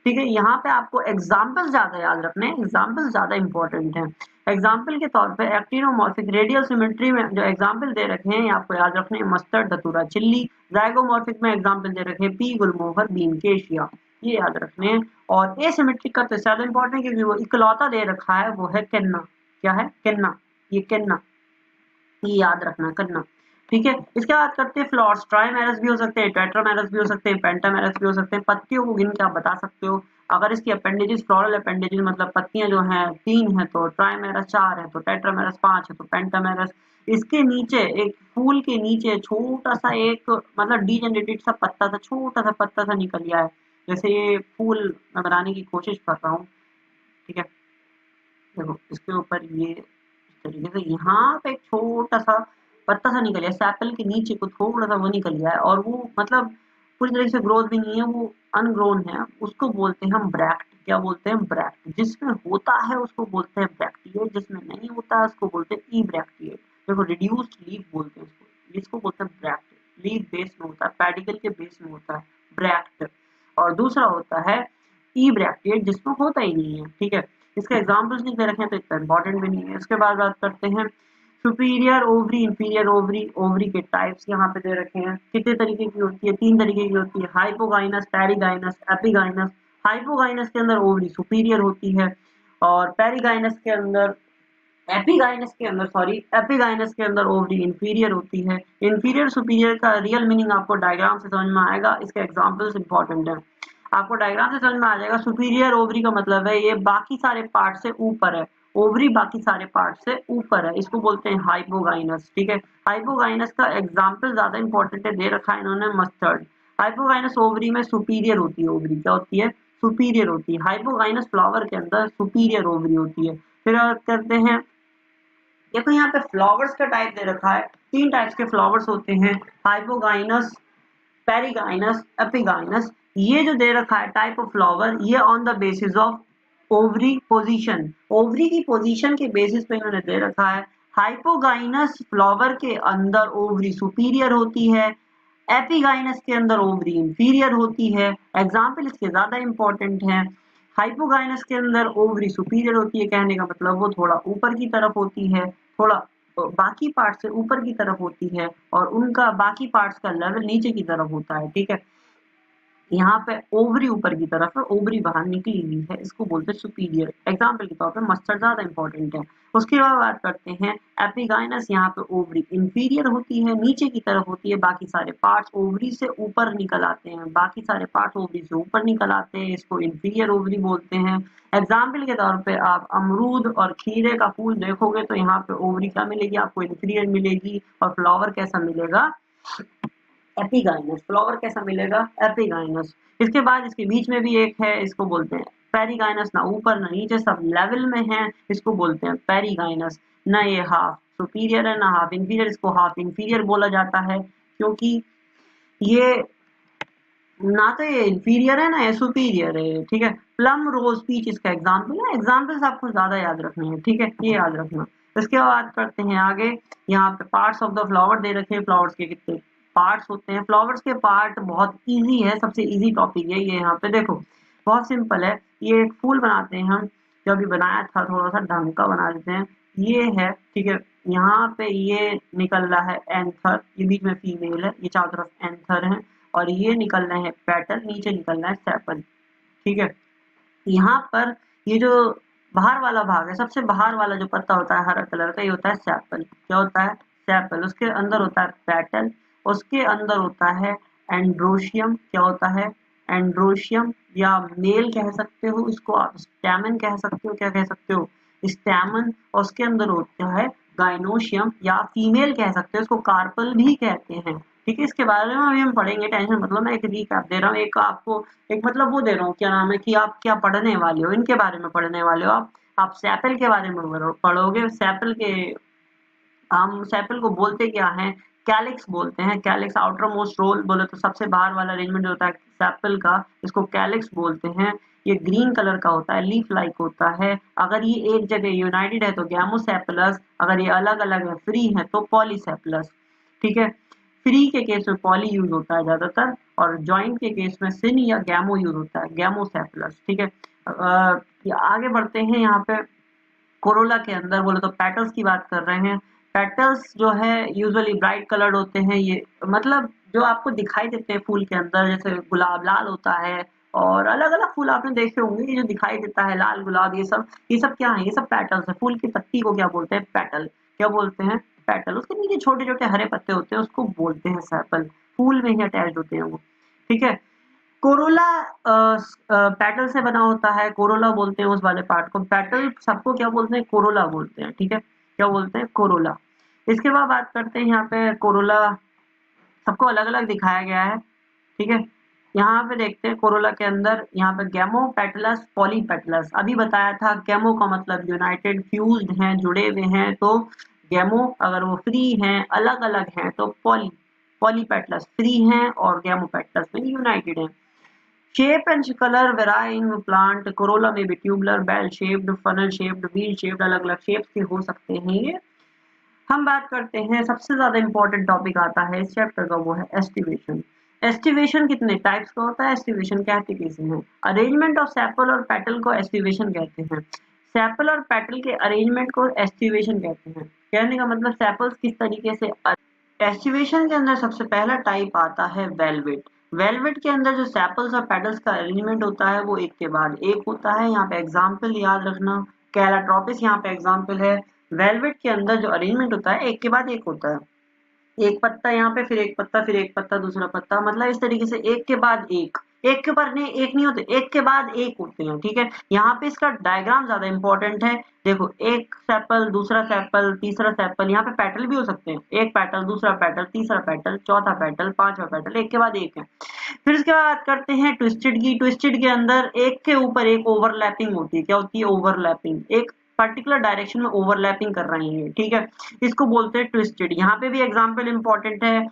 ठीक है। यहाँ पे आपको एग्जाम्पल ज्यादा याद रखने हैं, एग्जाम्पल ज्यादा इंपॉर्टेंट है। एग्जाम्पल के तौर पे एक्टिनोमॉर्फिक रेडियल सिमेट्री में जो एग्जाम्पल दे रखे हैं आपको याद रखने हैं, मस्टर्ड, धतूरा, चिल्ली। जाइगोमॉर्फिक में एग्जाम्पल दे रखे हैं पी, गुलमोहर, बीन, केशिया, ये याद रखने हैं। और एसिमेट्रिक का तो ज्यादा इंपॉर्टेंट क्योंकि वो इकलौता दे रखा है, वो है केन्ना। क्या है? केन्ना, ये केन्ना, ये याद रखना करना, ठीक है। इसके बाद करते हैं फ्लावर्स। ट्राइमेरस भी हो सकते हैं, टेट्रामेरस भी हो सकते हैं, पेंटामेरस भी हो सकते हैं। पत्तियों को गिन के आप बता सकते हो। अगर इसकी अपेंडेजेस, फ्लोरल अपेंडेजेस मतलब पत्तियां जो हैं 3 है तो ट्राइमेरस, 4 है तो टेट्रामेरस, 5 है तो पेंटामेरस। इसके नीचे एक फूल के नीचे छोटा सा एक मतलब डीजेनरेटेड सा पत्ता सा, छोटा सा पत्ता सा निकल गया है। जैसे ये फूल मैं बनाने की कोशिश कर रहा हूँ, ठीक है। देखो इसके ऊपर ये इस तरीके से यहाँ पे एक छोटा सा पत्ता सा निकल गया, सैपल के नीचे को थोड़ा सा वो निकल गया है, और वो मतलब पूरी तरीके से ग्रोथ भी नहीं है, वो अनग्रोन है। उसको बोलते हैं हम ब्रैक्ट। क्या बोलते हैं? ब्रैक्ट। जिसमें होता है उसको बोलते हैं ब्रैक्टिएट, जिसमें नहीं होता है उसको बोलते हैं ई ब्रैक्टिएट। देखो रिड्यूस्ड लीफ बोलते हैं इसको, इसको बोलते हैं ब्रैक्ट। लीफ बेस में होता है, पेडिकल के बेस में होता है ब्रैक्ट। और दूसरा होता है ई ब्रैक्टिएट, जिसमें होता ही नहीं है, ठीक है। इसके एग्जाम्पल्स नहीं दे रखे हैं तो इतना इंपॉर्टेंट भी नहीं है। उसके बाद बात करते हैं superior ovary, inferior ovary. Ovary के टाइप्स यहाँ पे दे रखे हैं, कितने तरीके की होती है? 3 तरीके की होती है, हाइपोगाइनस, पेरिगाइनस, एपिगाइनस। हाइपोगाइनस के अंदर ओवरी सुपीरियर होती है, और पेरिगाइनस के अंदर एपिगाइनस के अंदर ओवरी इंफीरियर होती है। इंफीरियर सुपीरियर का रियल मीनिंग आपको डायग्राम से समझ में आएगा, इसके एग्जाम्पल्स इंपॉर्टेंट है, आपको डायग्राम से समझ में आ जाएगा। सुपीरियर ओवरी का मतलब है ये बाकी सारे पार्ट से ऊपर है, ओवरी बाकी सारे पार्ट से ऊपर है, इसको बोलते हैं हाइपोगाइनस, ठीक है। हाइपोगाइनस का एग्जाम्पल ज्यादा इंपॉर्टेंट है, दे रखा है इन्होंने मस्टर्ड। हाइपोगाइनस ओवरी में सुपीरियर होती है, ओवरी क्या होती है? सुपीरियर होती है। हाइपोगाइनस फ्लावर के अंदर सुपीरियर ओवरी होती है। फिर करते हैं, देखो यहाँ पे फ्लावर्स का टाइप दे रखा है, 3 टाइप्स के फ्लावर्स होते हैं, हाइपोगाइनस, पेरिगाइनस, एपिगाइनस। ये जो दे रखा है टाइप ऑफ फ्लावर, ये on the basis of ovary position, ovary की पोजीशन के बेसिस पे इन्होंने दे रखा है। हाइपोगाइनस फ्लावर के अंदर ओवरी सुपीरियर होती है, एपिगाइनस के अंदर ओवरी इंफीरियर होती है। एग्जाम्पल इसके ज्यादा इंपॉर्टेंट है। हाइपोगाइनस के अंदर ओवरी सुपीरियर होती है, कहने का मतलब वो थोड़ा ऊपर की तरफ होती है, थोड़ा बाकी पार्ट से ऊपर की तरफ होती है, और उनका बाकी पार्ट्स का लेवल नीचे की तरफ होता है। ठीक है, यहाँ पे ओवरी ऊपर की तरफ है, ओवरी बाहर निकली हुई है, इसको बोलते हैं सुपीरियर। एग्जाम्पल के तौर पे मस्टर्ड ज्यादा इंपॉर्टेंट है। उसके बाद बात करते हैं एपिगाइनस, यहाँ पे ओवरी इंफीरियर होती है, नीचे की तरफ होती है, बाकी सारे पार्ट्स ओवरी से ऊपर निकल आते हैं, बाकी सारे पार्ट्स ओवरी से ऊपर निकल आते हैं, इसको इंफीरियर ओवरी बोलते हैं। एग्जाम्पल के तौर पे आप अमरूद और खीरे का फूल देखोगे तो यहाँ पे ओवरी क्या मिलेगी आपको, इंफीरियर मिलेगी, और फ्लावर कैसा मिलेगा, एपिगाइनस। फ्लावर कैसा मिलेगा, एपिगाइनस। इसके बाद इसके बीच में भी एक है, इसको बोलते हैं पेरिगाइनस, ना ऊपर ना नीचे, सब लेवल में है, इसको बोलते हैं पेरिगाइनस। ना ये हाफ सुपीरियर है ना हाफ इंफीरियर, इसको हाफ इंफीरियर बोला जाता है, क्योंकि ये ना तो ये इंफीरियर है ना ये सुपीरियर है। ठीक है, प्लम रोज पीच इसका एग्जाम्पल है। एग्जाम्पल्स आपको ज्यादा याद रखने हैं, ठीक है, ये याद रखना। इसके बाद करते हैं आगे, यहाँ पे parts of the flower they रखे हैं, फ्लावर्स के कितने पार्ट्स होते हैं। फ्लावर्स के पार्ट बहुत इजी है, सबसे इजी टॉपिक है ये। यहाँ पे देखो बहुत सिंपल है, ये एक फूल बनाते हैं हम, जो अभी बनाया था थोड़ा सा ढंग का बना देते हैं। ये है, ठीक है, यहाँ पे ये निकल रहा है एंथर, ये बीच में फीमेल है, ये चारों तरफ एंथर है, और ये निकल रहे हैं पेटल, नीचे निकल रहा है सेपल। ठीक है, यहाँ पर ये जो बाहर वाला भाग है, सबसे बाहर वाला जो पत्ता होता है हरा कलर का, ये होता है सेपल। क्या होता है, सेपल। उसके अंदर होता है पेटल, उसके अंदर होता है एंड्रोशियम। क्या होता है, एंड्रोशियम, या मेल कह सकते हो इसको आप, स्टैमन कह सकते हो, क्या कह सकते हो, स्टैमन। और उसके अंदर होता है गाइनोशियम, या फीमेल कह सकते हो, इसको कार्पल भी कहते हैं। ठीक है, इसके बारे में अभी हम पढ़ेंगे, टेंशन मतलब मैं एक रीकैप दे रहा हूँ, एक आपको एक मतलब वो दे रहा हूँ, क्या नाम है, कि आप क्या पढ़ने वाले हो, इनके बारे में पढ़ने वाले हो आप सेपल के बारे में पढ़ोगे। सेपल के, हम सेपल को बोलते क्या है, कैलिक्स बोलते हैं। कैलिक्स आउटर मोस्ट रोल बोले तो सबसे बाहर वाला अरेंजमेंट होता है सेपल का, इसको कैलिक्स बोलते हैं। ये ग्रीन कलर का होता है, लीफ लाइक होता है। अगर ये एक जगह यूनाइटेड है तो गैमोसेपलस, अगर ये अलग अलग है फ्री है तो पॉलीसेपलस। ठीक है, फ्री के केस में पॉली यूज होता है ज्यादातर, और ज्वाइंट के केस में सिन या गैमो यूज होता है, गैमोसेपलस। ठीक है, आगे बढ़ते हैं। यहाँ पे कोरोला के अंदर बोले तो पेटल्स की बात कर रहे हैं। पेटल्स जो है यूजुअली ब्राइट कलर्ड होते हैं, ये मतलब जो आपको दिखाई देते हैं फूल के अंदर, जैसे गुलाब लाल होता है, और अलग अलग फूल आपने देखे होंगे, ये जो दिखाई देता है लाल गुलाब, ये सब क्या है, ये सब पेटल्स है। फूल की पत्ती को क्या बोलते हैं, पेटल। क्या बोलते हैं, पेटल। उसके नीचे छोटे छोटे हरे पत्ते होते हैं, उसको बोलते हैं सेपल। फूल में ही अटैच होते हैं वो। ठीक है, कोरोला पेटल से बना होता है, कोरोला बोलते हैं उस वाले पार्ट को। पेटल सबको क्या बोलते हैं, कोरोला बोलते हैं। ठीक है, क्या बोलते हैं, कोरोला। इसके बाद बात करते हैं, यहाँ पे कोरोला सबको अलग अलग दिखाया गया है। ठीक है, यहाँ पे देखते हैं कोरोला के अंदर, यहाँ पे गैमो पेटलस, पॉली पेटलस। अभी बताया था गैमो का मतलब यूनाइटेड, फ्यूज्ड हैं, जुड़े हुए हैं, तो गैमो। अगर वो फ्री हैं, अलग अलग हैं, तो पॉली, पॉली पेटलस फ्री हैं, और गैमो पेटलस में यूनाइटेड हैं। Shape and color vary in plant. Corolla may be tubular, bell shaped, funnel shaped, wheel shaped, अलग अलग शेप्स के हो सकते हैं ये। हम बात करते हैं, सबसे ज्यादा इंपॉर्टेंट टॉपिक आता है इस चैप्टर का, वो है एस्टिवेशन। एस्टिवेशन कितने टाइप्स का होता है, एस्टिवेशन कैसे है। अरेंजमेंट ऑफ सेपल और पेटल को एस्टिवेशन कहते हैं। सेपल और पेटल के अरेंजमेंट को एस्टिवेशन कहते हैं। कहने का मतलब सेपल्स किस तरीके से। एस्टिवेशन के अंदर सबसे पहला टाइप आता है वेलवेट। वेलवेट के अंदर जो सेपल्स और पेटल्स का अरेंजमेंट होता है वो एक के बाद एक होता है। यहाँ पे एग्जाम्पल याद रखना, कैलाट्रोपिस यहाँ पे एग्जाम्पल है। वेलवेट के अंदर जो अरेंजमेंट होता है एक के बाद एक होता है, एक पत्ता यहाँ पे, फिर एक पत्ता, फिर एक पत्ता, दूसरा पत्ता, मतलब इस तरीके से एक के बाद एक, एक के ऊपर नहीं, एक नहीं होते, एक के बाद एक होते हैं। ठीक है, यहाँ पे इसका डायग्राम ज्यादा इंपॉर्टेंट है। देखो, एक सेपल, दूसरा सेपल, तीसरा सेपल, यहाँ पे पेटल भी हो सकते हैं, एक पेटल, दूसरा पेटल, तीसरा पेटल, चौथा पेटल, पांचवा पेटल, एक के बाद एक है। फिर इसके बाद करते हैं ट्विस्टेड की। ट्विस्टेड के अंदर एक के ऊपर एक ओवरलैपिंग होती है। क्या होती है, ओवरलैपिंग, एक पर्टिकुलर डायरेक्शन में ओवरलैपिंग कर रही है। ठीक है, इसको बोलते हैं ट्विस्टेड। यहाँ पे भी एग्जाम्पल इंपॉर्टेंट है,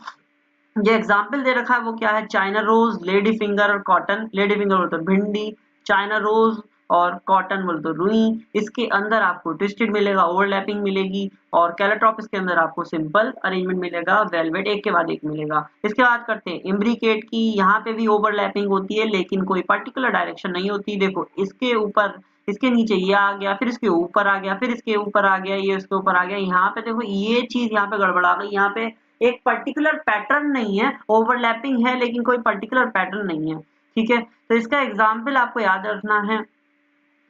जो एग्जाम्पल दे रखा है वो क्या है, चाइना रोज, लेडी फिंगर और कॉटन। लेडी फिंगर होता है भिंडी, चाइना रोज और कॉटन बोल तो रुई। इसके अंदर आपको ट्विस्टेड मिलेगा, ओवरलैपिंग मिलेगी, और कैलोट्रॉपिस के अंदर आपको सिंपल अरेंजमेंट मिलेगा, वेलवेट एक के बाद एक मिलेगा। इसके बाद करते हैं इम्ब्रिकेट की। यहाँ पे भी ओवरलैपिंग होती है लेकिन कोई पर्टिकुलर डायरेक्शन नहीं होती। देखो इसके ऊपर, इसके नीचे ये आ गया, फिर इसके ऊपर आ गया, फिर इसके ऊपर आ गया, ये इसके ऊपर आ गया। यहाँ पे देखो ये चीज यहाँ पे गड़बड़ा गई, यहाँ पे एक पर्टिकुलर पैटर्न नहीं है, ओवरलैपिंग है लेकिन कोई पर्टिकुलर पैटर्न नहीं है। ठीक है, तो इसका एग्जाम्पल आपको याद रखना है,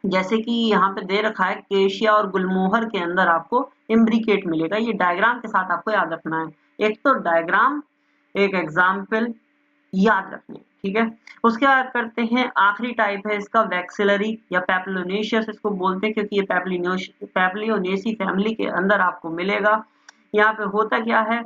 जैसे कि यहाँ पे दे रखा है केशिया और गुलमोहर के अंदर आपको इम्ब्रिकेट मिलेगा। ये डायग्राम के साथ आपको याद रखना है, एक तो डायग्राम, एक एग्जाम्पल याद रखने। ठीक है, उसके बाद करते हैं आखिरी टाइप है इसका वैक्सिलरी या पैप्लोनेशियस इसको बोलते हैं, क्योंकि ये पैप्लियोनेसी फैमिली के अंदर आपको मिलेगा। यहाँ पे होता क्या है,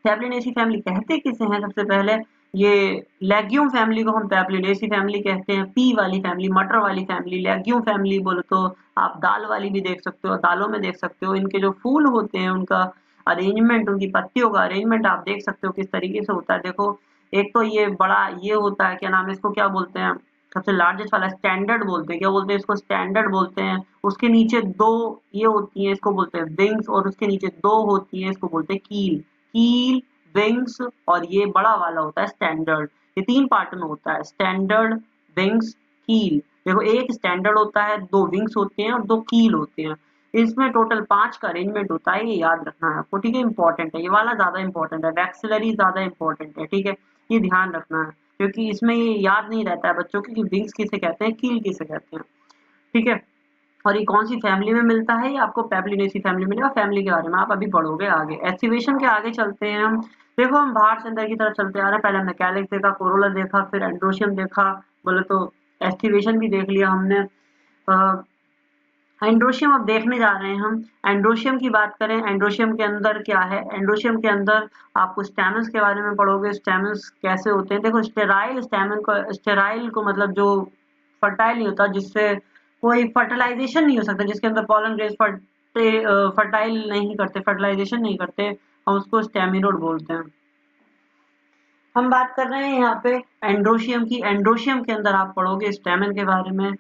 पैप्लिनेसी फैमिली कहते किसे हैं, सबसे पहले ये लेग्यूम फैमिली को हम पैप्लिनेसी फैमिली कहते हैं। पी वाली फैमिली, मटर वाली फैमिली, लेग्यूम फैमिली बोलो तो आप दाल वाली भी देख सकते हो, दालों में देख सकते हो। इनके जो फूल होते हैं उनका अरेंजमेंट, उनकी पत्तियों का अरेंजमेंट आप देख सकते हो किस तरीके से होता है। देखो एक तो ये बड़ा ये होता है, क्या नाम है इसको, क्या बोलते हैं, सबसे लार्जेस्ट वाला स्टैंडर्ड बोलते हैं, क्या बोलते हैं इसको, स्टैंडर्ड बोलते हैं। उसके नीचे दो ये होती है, इसको बोलते हैं विंग्स, और उसके नीचे दो होती है, इसको बोलते हैं कील। कील, विंग्स और ये बड़ा वाला होता है स्टैंडर्ड। ये तीन पार्ट में होता है, स्टैंडर्ड, विंग्स, कील। देखो एक स्टैंडर्ड होता है, दो विंग्स होते हैं और दो कील होते हैं। इसमें टोटल 5 का अरेंजमेंट होता है, ये याद रखना है आपको। ठीक है, इंपॉर्टेंट है ये वाला, ज्यादा इंपॉर्टेंट है, वैक्सिलरी ज्यादा इंपॉर्टेंट है। ठीक है, ये ध्यान रखना है क्योंकि इसमें ये याद नहीं रहता है बच्चों को कि विंग्स किसे कहते हैं, कील किसे कहते हैं। ठीक है, और ये कौन सी फैमिली में मिलता है, ये आपको पैप्लिनेसी फैमिली मिलेगा। फैमिली के बारे में आप अभी पढ़ोगे आगे। एस्टिवेशन के आगे चलते हैं हम। देखो हम बाहर से अंदर की तरफ चलते आ रहे हैं। पहले हमने कैलिक्स देखा, कोरोला देखा, फिर एंड्रोशियम देखा, बोले तो एस्टिवेशन भी देख लिया हमने। एंड्रोशियम अब देखने जा रहे हैं हम। एंड्रोशियम की बात करें, एंड्रोशियम के अंदर क्या है, एंड्रोशियम के अंदर आपको स्टेमन्स के बारे में पढ़ोगे। स्टेमन्स कैसे होते हैं, देखो स्टेराइल स्टेमन को, स्टेराइल को मतलब जो फर्टाइल नहीं होता, जिससे कोई फर्टिलाइजेशन नहीं हो सकता, जिसके अंदर पॉलन ग्रेन्स फर्टाइल नहीं करते, फर्टिलाइजेशन नहीं करते, हम उसको स्टेमिनोड बोलते हैं। हम बात कर रहे हैं यहाँ पे एंड्रोशियम की। एंड्रोशियम के अंदर आप पढ़ोगे स्टेमन के बारे में।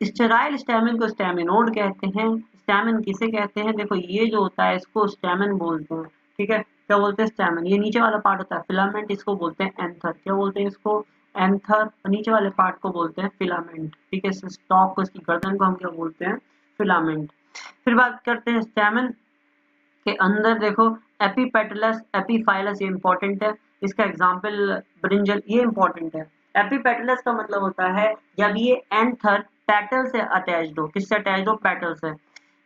स्टेराइल स्टेमन को स्टेमिनोड कहते हैं। स्टेमन किसे कहते हैं, देखो ये जो होता है इसको स्टेमन बोलते हैं। ठीक है, क्या बोलते हैं, स्टेमन। ये नीचे वाला पार्ट होता है फिलामेंट, इसको बोलते हैं एंथर। क्या बोलते हैं इसको, एंथर। और नीचे वाले पार्ट को बोलते हैं फिलामेंट। ठीक है, स्टॉक को, इसकी गर्दन को हम क्या बोलते हैं, फिलामेंट। फिर बात करते हैं स्टेमन के अंदर। देखो एपिपेटलस, एपीफाइलस, ये इंपॉर्टेंट है। इसका एग्जांपल ब्रिंजल, ये इंपॉर्टेंट है। एपिपेटलस का मतलब होता है जब ये एंथर पेटल से अटैच्ड हो। किससे अटैच्ड हो, पेटल से।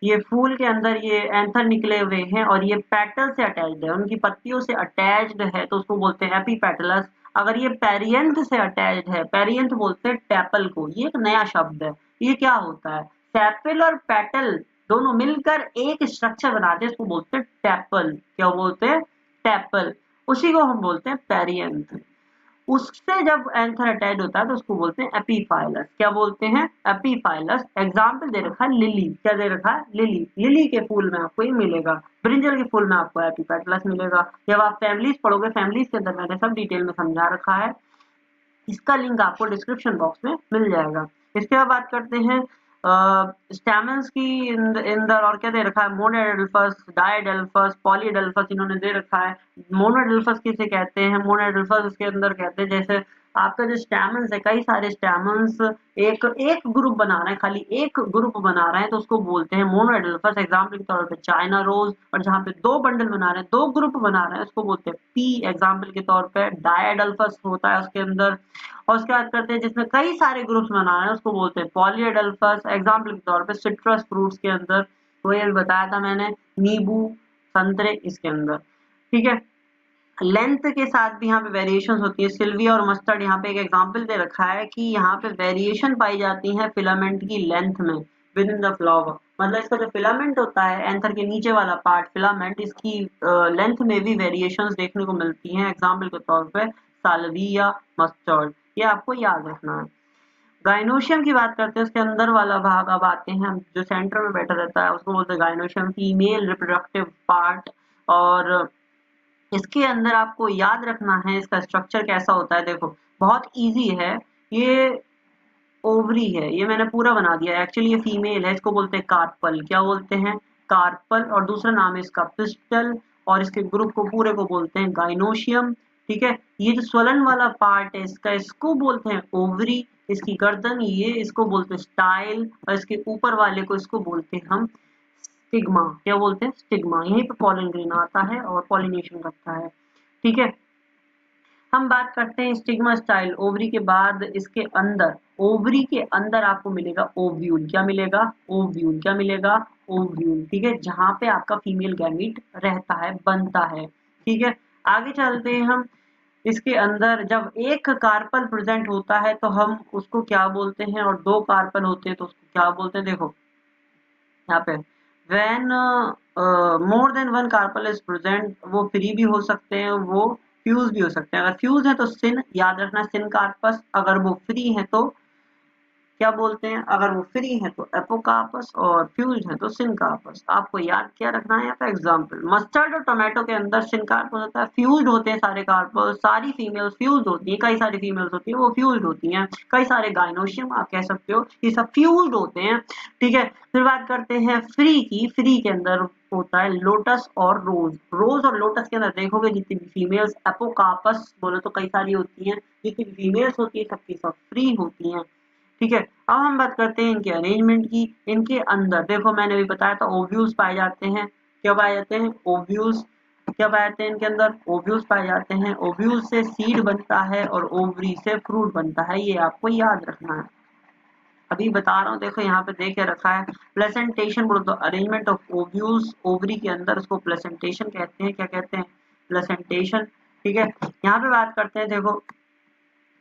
ये फूल के अंदर ये एंथर निकले हुए हैं और ये पेटल से अटैच्ड है, उनकी पत्तियों से अटैच्ड है, तो उसको बोलते हैं एपिपेटलस। अगर ये पेरियंथ से अटैच्ड है, पेरियंथ बोलते हैं टैपल को, ये एक नया शब्द है। ये क्या होता है, सेपल और पेटल दोनों मिलकर एक स्ट्रक्चर बनाते हैं, इसको बोलते हैं टैपल। क्या बोलते हैं, टैपल। उसी को हम बोलते हैं पेरियंथ। उससे जब एंथर अटैच होता है तो उसको बोलते हैं एपीफाइलस। क्या बोलते हैं, एपीफाइलस। एग्जाम्पल दे रखा है लिली, क्या दे रखा है, लिली। लिली के फूल में आपको ये मिलेगा, ब्रिंजल के फूल में आपको एपीफाइलस मिलेगा। जब आप फैमिलीज पढ़ोगे, फैमिलीज के अंदर मैंने सब डिटेल में समझा रखा है, इसका लिंक आपको डिस्क्रिप्शन बॉक्स में मिल जाएगा। इसके बाद बात करते हैं स्टैमेंस की इंदर, और क्या दे रखा है, मोनोडेल्फस, डायडेल्फस, पॉलीडेल्फस इन्होंने दे रखा है। मोनोडेल्फस किसे कहते हैं, मोनोडेल्फस इसके अंदर कहते हैं जैसे आपका जो स्टैमेंस है, कई सारे स्टैमेंस एक एक ग्रुप बना रहे हैं, खाली एक ग्रुप बना रहे हैं, तो उसको बोलते हैं मोनोडेल्फस। एग्जाम्पल के तौर पे चाइना रोज। और जहाँ पे दो बंडल बना रहे हैं, दो ग्रुप बना रहे हैं, उसको बोलते हैं पी। एग्जाम्पल के तौर पे डायडेल्फस होता है उसके अंदर। और उसके बाद करते हैं जिसमें कई सारे ग्रुप्स बना रहे हैं, उसको बोलते हैं पॉलीडेल्फस। एग्जाम्पल के तौर पे सिट्रस फ्रूट्स के अंदर, वो ये बताया था मैंने, नींबू, संतरे इसके अंदर। ठीक है, लेंथ के साथ भी यहाँ पे वेरिएशंस होती है। सिल्विया और मस्टर्ड, यहाँ पे एक एग्जांपल दे रखा है कि यहाँ पे वेरिएशन पाई जाती है फिलामेंट की लेंथ में विद इन द फ्लावर। मतलब इसका जो फिलामेंट होता है, एंथर के नीचे वाला पार्ट फिलामेंट, इसकी लेंथ में भी वेरिएशंस देखने को मिलती हैं। एग्जाम्पल के तौर पे साल्विया, मस्टर्ड, ये आपको याद रखना है। गाइनोशियम की बात करते हैं, उसके अंदर वाला भाग अब आते हैं हम, जो सेंटर में बैठा रहता है उसको बोलते हैं गाइनोशियम, फीमेल रिप्रोडक्टिव पार्ट। और इसके अंदर आपको याद रखना है इसका स्ट्रक्चर कैसा होता है। देखो बहुत इजी है ये, ओवरी है, ये मैंने पूरा बना दिया, एक्चुअली ये फीमेल है, इसको बोलते हैं कार्पल। क्या बोलते हैं? कार्पल। और दूसरा नाम है इसका पिस्टल, और इसके ग्रुप को पूरे को बोलते हैं गाइनोशियम। ठीक है, ये जो स्वलन वाला पार्ट है इसका, इसको बोलते हैं ओवरी। इसकी गर्दन, ये इसको बोलते हैं स्टाइल, और इसके ऊपर वाले को इसको बोलते हैं हम स्टिग्मा। क्या बोलते हैं? स्टिग्मा। यहीं पे पॉलन ग्रेन आता है और पॉलिनेशन करता है। ठीक है, हम बात करते हैं स्टिग्मा स्टाइल ओवरी के बाद। इसके अंदर, ओवरी के अंदर आपको मिलेगा ओव्यूल। क्या मिलेगा? ओव्यूल। क्या मिलेगा? ओव्यूल। ठीक है, जहां पे आपका फीमेल गैमीट रहता है, बनता है। ठीक है, आगे चलते हैं हम। इसके अंदर जब एक कार्पल प्रेजेंट होता है तो हम उसको क्या बोलते हैं, और दो कार्पल होते हैं तो उसको क्या बोलते हैं? देखो यहाँ पे, when more than one carpel is present, वो फ्री भी हो सकते हैं, वो फ्यूज भी हो सकते हैं। अगर फ्यूज है तो सिन, याद रखना सिन कार्पस। अगर वो फ्री है तो क्या बोलते हैं? अगर वो फ्री है तो एपोकार्पस, और फ्यूज्ड है तो सिनकार्पस। आपको याद क्या रखना है यहाँ पे? एग्जांपल, मस्टर्ड और टोमेटो के अंदर सिनकार्पस होता है, फ्यूज्ड होते हैं सारे कार्पस, सारी फीमेल्स फ्यूज्ड होती हैं, कई सारी फीमेल्स होती हैं वो फ्यूज्ड होती हैं, कई सारे गाइनोशियम आप कह सकते हो, ये सब फ्यूज्ड होते हैं। ठीक है, फिर बात करते हैं फ्री की। फ्री के अंदर होता है लोटस और रोज। रोज और लोटस के अंदर देखोगे जितनी भी फीमेल्स, एपोकार्पस बोले तो कई सारी होती हैं, जितनी भी फीमेल्स होती है सबकी सब फ्री होती हैं। ठीक है, अब हम बात करते हैं इनके अरेंजमेंट की। इनके अंदर देखो, मैंने भी बताया था ओव्यूल्स पाए जाते हैं। क्या पाए जाते हैं? ओव्यूल्स। क्या पाए जाते हैं इनके अंदर? ओव्यूल्स पाए जाते हैं। ओव्यूल से सीड बनता है और ओवरी से फ्रूट बनता है, ये आपको याद रखना है। अभी बता रहा हूँ, देखो यहाँ पे देख के रखा है। प्लेसेंटेशन बोलो तो अरेंजमेंट ऑफ ओव्यूल्स ओवरी के अंदर, उसको प्लेसेंटेशन कहते हैं। क्या कहते हैं? प्लेसेंटेशन। ठीक है, यहाँ पे बात करते हैं, देखो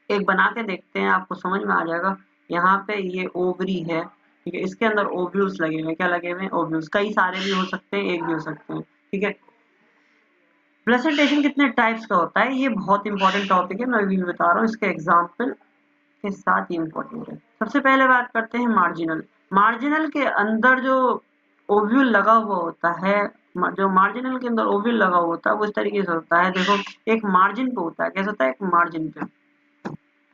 एक बना के देखते हैं, आपको समझ में आ जाएगा। यहाँ पे ये ओवरी है, ठीक है, इसके अंदर ओव्यूल्स लगे हुए हैं। क्या लगे हुए हैं? ओव्यूल्स। कई सारे भी हो सकते हैं, एक भी हो सकते हैं। ठीक है, प्रेजेंटेशन कितने टाइप्स का होता है, ये बहुत इंपॉर्टेंट टॉपिक है, मैं अभी बता रहा हूँ, इसके एग्जाम्पल के साथ ही इंपॉर्टेंट है। सबसे पहले बात करते हैं मार्जिनल। मार्जिनल के अंदर जो ओव्यूल लगा हुआ होता है, जो मार्जिनल के अंदर ओव्यूल लगा हुआ होता है वो इस तरीके से होता है। देखो, एक मार्जिन पे होता है, कैसा होता है? एक मार्जिन पे।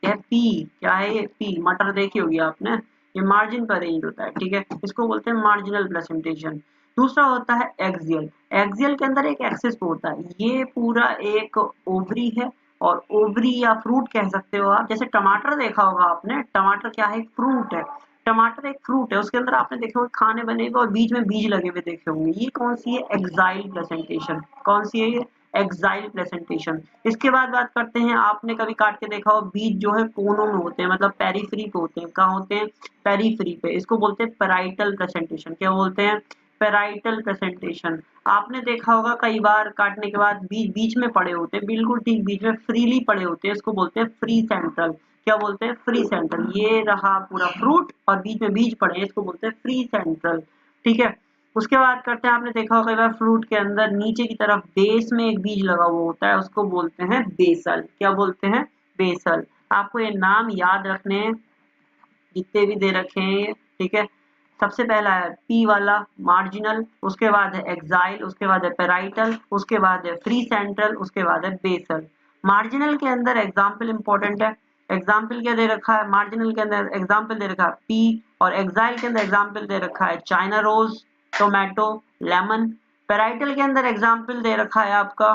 क्या पी? क्या है ये? पी मटर देखी होगी आपने, ये मार्जिन पर अरेंज होता है। ठीक है, इसको बोलते हैं मार्जिनल प्रेजेंटेशन। दूसरा होता है एक्सियल। एक्सियल के अंदर एक एक्सिस होता है, ये पूरा एक ओवरी है, और ओवरी या फ्रूट कह सकते हो आप। जैसे टमाटर देखा होगा आपने, टमाटर क्या है? एक फ्रूट है। टमाटर एक फ्रूट है, उसके अंदर आपने देखे होंगे खाने बने हुए और बीच में बीज लगे हुए देखे होंगे। ये कौन सी है? Axile presentation. कौन सी है ये? Axile presentation. इसके बाद बात करते हैं, आपने कभी काट के देखा हो, बीज जो है कोनों में होते हैं, मतलब पेरीफ्री पे होते हैं। कहाँ होते हैं? पेरीफ्री पे। इसको बोलते हैं पेराइटल प्रेजेंटेशन। क्या बोलते हैं? Parietal presentation. आपने देखा होगा कई बार काटने के बाद बीज बीच में पड़े होते हैं, बिल्कुल ठीक बीच में फ्रीली पड़े होते हैं, इसको बोलते हैं फ्री सेंट्रल। क्या बोलते हैं? Free central. ये रहा पूरा फ्रूट और बीच में बीज पड़े हैं, इसको बोलते हैं फ्री सेंट्रल। ठीक है, उसके बाद करते हैं, आपने देखा होगा कई बार फ्रूट के अंदर नीचे की तरफ बेस में एक बीज लगा हुआ होता है, उसको बोलते हैं बेसल। क्या बोलते हैं? बेसल। आपको ये नाम याद रखने हैं जितने भी दे रखे हैं। ठीक है, सबसे पहला है पी वाला मार्जिनल, उसके बाद है एक्साइल, उसके बाद है पेराइटल, उसके बाद है फ्री सेंट्रल, उसके बाद है बेसल। मार्जिनल के अंदर एग्जाम्पल इंपॉर्टेंट है। एग्जाम्पल क्या दे रखा है? मार्जिनल के अंदर एग्जाम्पल दे रखा है पी, और एक्साइल के अंदर एग्जाम्पल दे रखा है China rose, tomato, lemon. Parietal के अंदर एग्जाम्पल दे रखा है आपका,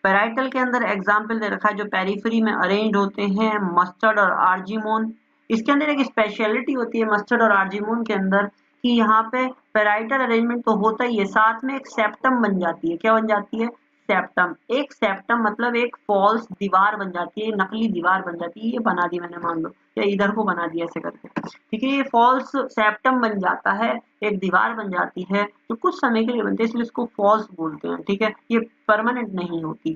पेराइटल के अंदर एग्जाम्पल दे रखा है जो पेरिफेरी में अरेंज होते हैं, मस्टर्ड और आर्जिमोन। इसके अंदर एक स्पेशलिटी होती है मस्टर्ड और आर्जिमोन के अंदर, कि यहाँ पे पेराइटल अरेंजमेंट तो होता ही है, साथ में एक सेप्टम बन जाती है। क्या बन जाती है? सेप्टम। एक सेप्टम मतलब एक फॉल्स दीवार बन जाती है, नकली दीवार बन जाती है। ये बना दी मैंने, मान लो, या इधर को बना दिया ऐसे करके। ठीक है, ये फॉल्स सेप्टम बन जाता है, एक दीवार बन जाती है जो कुछ समय के लिए बनती है, इसलिए इसको फॉल्स बोलते हैं। ठीक है, ये परमानेंट नहीं होती।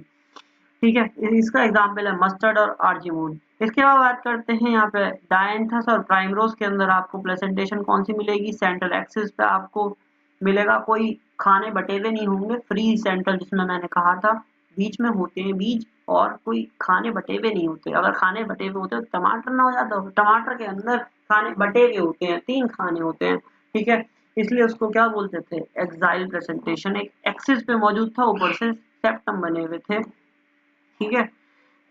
ठीक है, इसका एग्जाम्पल है मस्टर्ड और आर्जिमोन। इसके बाद बात करते हैं यहाँ पे डायंथस और प्राइमरोज के अंदर आपको प्रेजेंटेशन कौन सी मिलेगी? सेंट्रल एक्सिस पे आपको मिलेगा, कोई खाने बटे हुए नहीं होंगे, फ्री सेंट्रल जिसमें मैंने कहा था बीच में होते हैं बीज, और कोई खाने बटे हुए नहीं होते। अगर खाने बटे हुए होते तो टमाटर ना हो जाता, टमाटर के अंदर खाने बटे हुए होते हैं, 3 खाने होते हैं। ठीक है, इसलिए उसको क्या बोलते थे? Exile presentation. एक एक्सिस पे मौजूद था, ऊपर से सेप्टम बने हुए थे। ठीक है,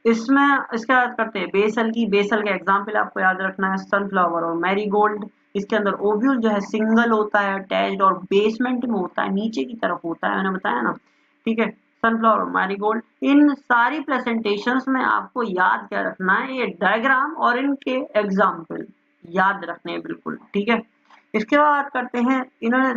इसमें इसके बाद करते हैं बेसल की। बेसल का एग्जाम्पल आपको याद रखना है सनफ्लावर और मैरीगोल्ड। इसके अंदर ओव्यूल जो है सिंगल होता है, अटैच्ड और बेसमेंट में होता है, नीचे की तरफ होता है, मैंने बताया ना, ठीक है। सनफ्लावर और मैरीगोल्ड, इन सारी प्रेजेंटेशंस में आपको याद क्या रखना है, ये डायग्राम और इनके एग्जाम्पल याद रखने हैं बिल्कुल, ठीक है। इसके बाद करते हैं, इन्होंने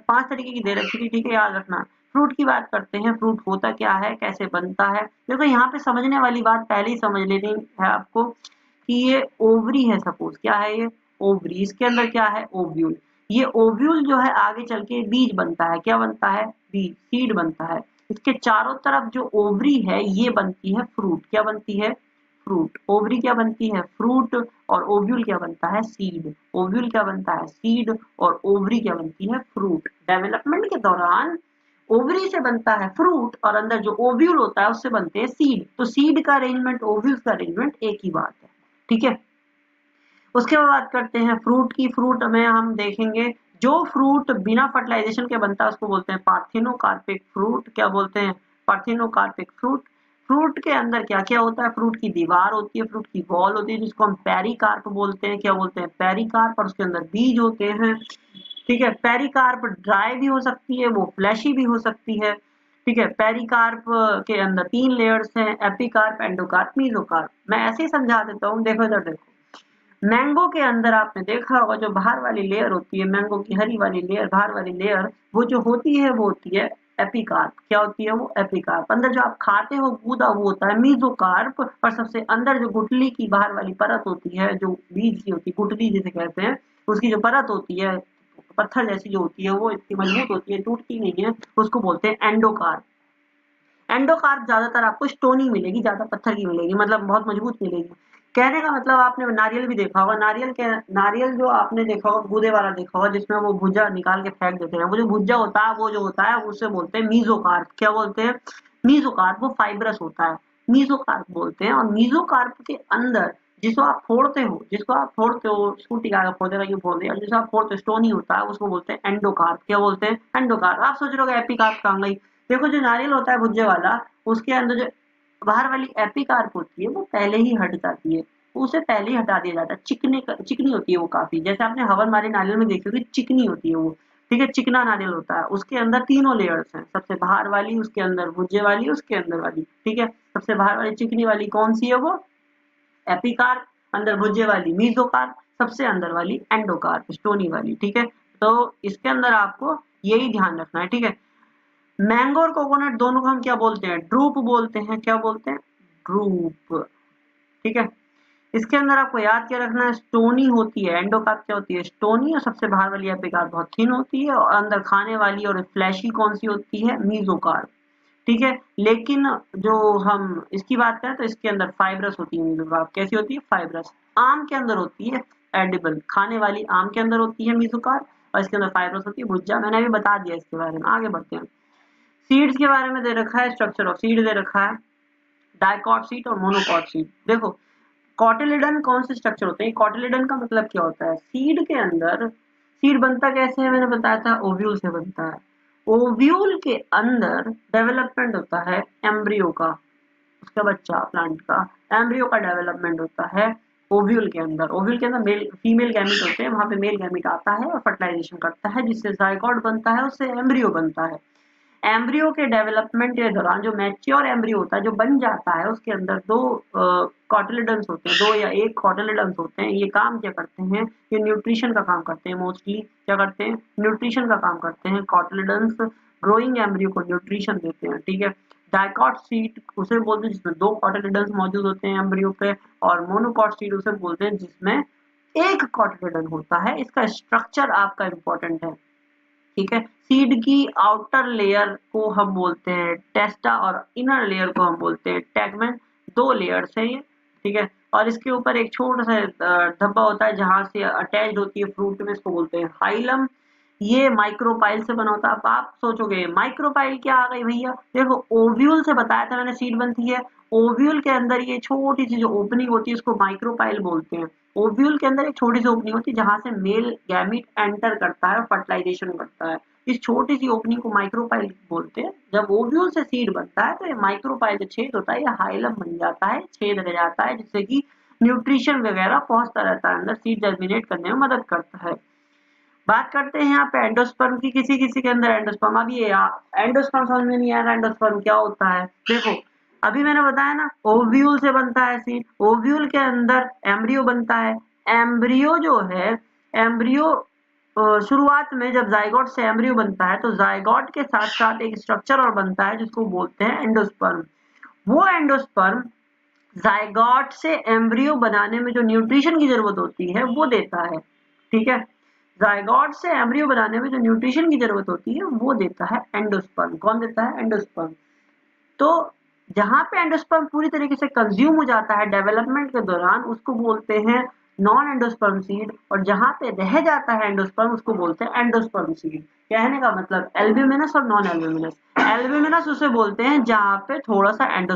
5 तरीके की दे रखी थी, ठीक है, याद रखना। फ्रूट की बात करते हैं, फ्रूट होता क्या है, कैसे बनता है। देखो यहाँ पे समझने वाली बात पहले ही समझ लेनी है आपको कि ये ओवरी है, सपोज क्या है ये ओवरी, इसके अंदर क्या है ओव्यूल। ये ओव्यूल जो है आगे चल के बीज बनता है, क्या बनता है, बीज, सीड बनता है। इसके चारों तरफ जो ओवरी है ये बनती है फ्रूट, क्या बनती है, फ्रूट। ओवरी क्या बनती है, फ्रूट, और ओव्यूल क्या बनता है, सीड। ओव्यूल क्या बनता है, सीड, और ओवरी क्या बनती है, फ्रूट। डेवलपमेंट के दौरान ओवरी से बनता है फ्रूट और अंदर जो ओव्यूल होता है उससे बनते हैं सीड। तो सीड का अरेंजमेंट, ओव्यूल का अरेंजमेंट एक ही बात है, ठीक है। उसके बाद बात करते हैं फ्रूट की। फ्रूट में हम देखेंगे जो फ्रूट बिना फर्टिलाइजेशन के बनता है उसको बोलते हैं पार्थिनोकार्पिक फ्रूट। क्या बोलते हैं, पार्थिनोकार्पिक फ्रूट। फ्रूट के अंदर क्या क्या होता है, फ्रूट की दीवार होती है, फ्रूट की वॉल होती है जिसको हम पेरिकार्प बोलते हैं। क्या बोलते हैं, पेरिकार्प। और उसके अंदर बीज होते हैं, ठीक है। पेरिकार्प ड्राई भी हो सकती है, वो फ्लैशी भी हो सकती है, ठीक है। पेरिकार्प के अंदर 3 लेयर्स हैं, एपिकार्प, एंडोकार्प, मीजोकार्प। मैं ऐसे ही समझा देता हूँ, देखो इधर देखो। मैंगो के अंदर आपने देखा होगा जो बाहर वाली लेयर होती है, मैंगो की हरी वाली लेयर, बाहर वाली लेयर, वो जो होती है वो होती है एपिकार्प। क्या होती है वो, एपिकार्प। अंदर जो आप खाते हो गूदा वो होता है मीजोकार्प। और सबसे अंदर जो गुठली की बाहर वाली परत होती है, जो बीज की होती है, गुठली जिसे कहते हैं, उसकी जो परत होती है पत्थर जैसी जो होती है, वो इतनी मजबूत होती है, टूटती नहीं है, उसको बोलते हैं एंडोकार्प। एंडोकार्प ज्यादातर आपको स्टोनी मिलेगी, ज्यादा पत्थर की मिलेगी, मतलब बहुत मजबूत मिलेगी। कहने का मतलब, आपने नारियल भी देखा होगा, नारियल जो आपने देखा होगा गूदे वाला देखा होगा जिसमें वो भुजा निकाल के फेंक देते हैं, वो जो भुजा होता है वो जो होता है उसे बोलते हैं मीजोकार्प। क्या बोलते हैं, मीजोकार्प। वो फाइब्रस होता है, मीजोकार्प बोलते हैं। और मीजोकार्प के अंदर जिसको आप फोड़ते हो, स्कूटी का फोड़ देगा, यूं फोड़ दिया, जिसको आप फोड़ते हो स्टोनी होता है, उसको बोलते हैं एंडोकार्प। क्या बोलते हैं, एंडोकार्प। आप सोच रहे हो एपिकार्प कहाँ गई। देखो जो नारियल होता है भुज्जे वाला, उसके अंदर जो बाहर वाली एपिकार्प होती है वो पहले ही हट जाती है, उसे पहले ही हटा दिया जाता है। चिकनी होती है वो काफी, जैसे आपने हवन वाले नारियल में देखी होगी, चिकनी होती है वो, ठीक है, चिकना नारियल होता है। उसके अंदर तीनों लेयर्स हैं, सबसे बाहर वाली, उसके अंदर भुज्जे वाली, उसके अंदर वाली, ठीक है। सबसे बाहर वाली चिकनी वाली कौन सी है, वो एपिकार्प। अंदर भुज्जे वाली मीजोकार्प। सबसे अंदर वाली एंडोकार्प, स्टोनी वाली, ठीक है। तो इसके अंदर आपको यही ध्यान रखना है, ठीक है। मैंगो और कोकोनट दोनों को हम क्या बोलते हैं, ड्रूप बोलते हैं। क्या बोलते हैं, ड्रूप, ठीक है। इसके अंदर आपको याद क्या रखना है, स्टोनी होती है, एंडोकार्प क्या होती है, स्टोनी। और सबसे बाहर वाली एपिकार्प बहुत थिन होती है, और अंदर खाने वाली और फ्लैशी कौन सी होती है, मीजोकार्प, ठीक है। लेकिन जो हम इसकी बात करें तो इसके अंदर फाइब्रस होती है मीजोकार्प। कैसी होती है, फाइब्रस। आम के अंदर होती है एडिबल, खाने वाली आम के अंदर होती है मीजोकार्प, और इसके अंदर फाइब्रस होती है भुज्जा। मैंने अभी बता दिया इसके बारे में, आगे बढ़ते हैं। सीड्स के बारे में दे रखा है, स्ट्रक्चर ऑफ सीड दे रखा है, डाइकॉट सीड और मोनोकॉट सीड। देखो कॉटिलिडन कौन से स्ट्रक्चर होते हैं, कॉटिलिडन का मतलब क्या होता है, सीड के अंदर, सीड बनता कैसे है, मैंने बताया था ओव्यूल से बनता है। ओव्यूल के अंदर डेवलपमेंट होता है एम्ब्रियो का, उसका बच्चा प्लांट का, एम्ब्रियो का डेवलपमेंट होता है ओव्यूल के अंदर। ओव्यूल के अंदर मेल फीमेल गैमीट होते हैं, वहां पे मेल गैमीट आता है और फर्टिलाइजेशन करता है, जिससे जाइगोट बनता है, उससे एम्ब्रियो बनता है। एम्ब्रियो के डेवलपमेंट के दौरान जो मैच्योर एम्ब्रियो होता है, जो बन जाता है, उसके अंदर दो कॉटिलिडन्स होते हैं, दो या एक कॉटिलिडन्स होते हैं। ये काम क्या करते हैं, ये न्यूट्रिशन का काम करते हैं, मोस्टली क्या करते हैं, न्यूट्रिशन का काम करते हैं। कॉटिलिडन्स ग्रोइंग एम्ब्रियो को न्यूट्रिशन देते हैं, ठीक है। डाइकॉट सीड उसे बोलते हैं जिसमें दो कॉटिलिडन्स मौजूद होते हैं एम्ब्रियो पे, और मोनोकॉट सीड उसे बोलते हैं जिसमें एक कॉटिलिडन होता है। इसका स्ट्रक्चर आपका इंपॉर्टेंट है, ठीक है। सीड की आउटर लेयर को हम बोलते हैं टेस्टा, और इनर लेयर को हम बोलते हैं टैगमेंट। दो लेयर्स है ये, ठीक है। और इसके ऊपर एक छोटा सा धब्बा होता है जहां से अटैच्ड होती है फ्रूट में, इसको बोलते हैं हाइलम। ये माइक्रोपाइल से बना होता है। अब आप सोचोगे माइक्रोपाइल क्या आ गई भैया, देखो ओव्यूल से बताया था मैंने सीड बनती है। ओव्यूल के अंदर ये छोटी सी जो ओपनिंग होती है इसको माइक्रोपाइल बोलते हैं। ओव्यूल के अंदर एक छोटी सी ओपनिंग होती है जहां से मेल गैमीट एंटर करता है और फर्टिलाइजेशन करता है। इस छोटी सी ओपनिंग को माइक्रोपाइल बोलते हैं। जब ओव्यूल से सीड बनता है तो ये माइक्रोपाइल जो छेद होता है ये हाइलम बन जाता है, छेद रह जाता है, जिससे कि न्यूट्रिशन वगैरह पहुंचता रहता है अंदर, सीड जर्मिनेट करने में मदद करता है। बात करते हैं यहाँ पे एंडोस्पर्म की। किसी किसी के अंदर एंडोस्पर्म, अभी ये एंडोस्पर्म समझ में नहीं आ रहा एंडोस्पर्म क्या होता है। देखो अभी मैंने बताया ना, ओव्यूल से बनता है सीड, ओव्यूल के अंदर एम्ब्रियो बनता है। एम्ब्रियो जो है, एम्ब्रियो शुरुआत में जब जाइगोट से एम्ब्रियो बनता है तो जाइगोट के साथ साथ एक स्ट्रक्चर और बनता है जिसको बोलते हैं एंडोस्पर्म। वो एंडोस्पर्म जाइगोट से एम्ब्रियो बनाने में जो न्यूट्रिशन की जरूरत होती है वो देता है। ठीक है, जाइगोट से एम्ब्रियो बनाने में जो न्यूट्रिशन की जरूरत होती है वो देता है एंडोस्पर्म। कौन देता है? एंडोस्पर्म। तो जहां पे एंडोस्पर्म पूरी तरीके से कंज्यूम हो जाता है डेवलपमेंट के दौरान उसको बोलते हैं नॉन एंडोस्पर्म सीड, और जहां पे रह जाता है एंडोस्पर्म उसको बोलते हैं एंडोस्पर्म सीड। कहने का मतलब एल्ब्यूमिनस और नॉन एल्ब्यूमिनस। एल्ब्यूमिनस उसे बोलते हैं जहां पे थोड़ा सा एंडोस्पर्म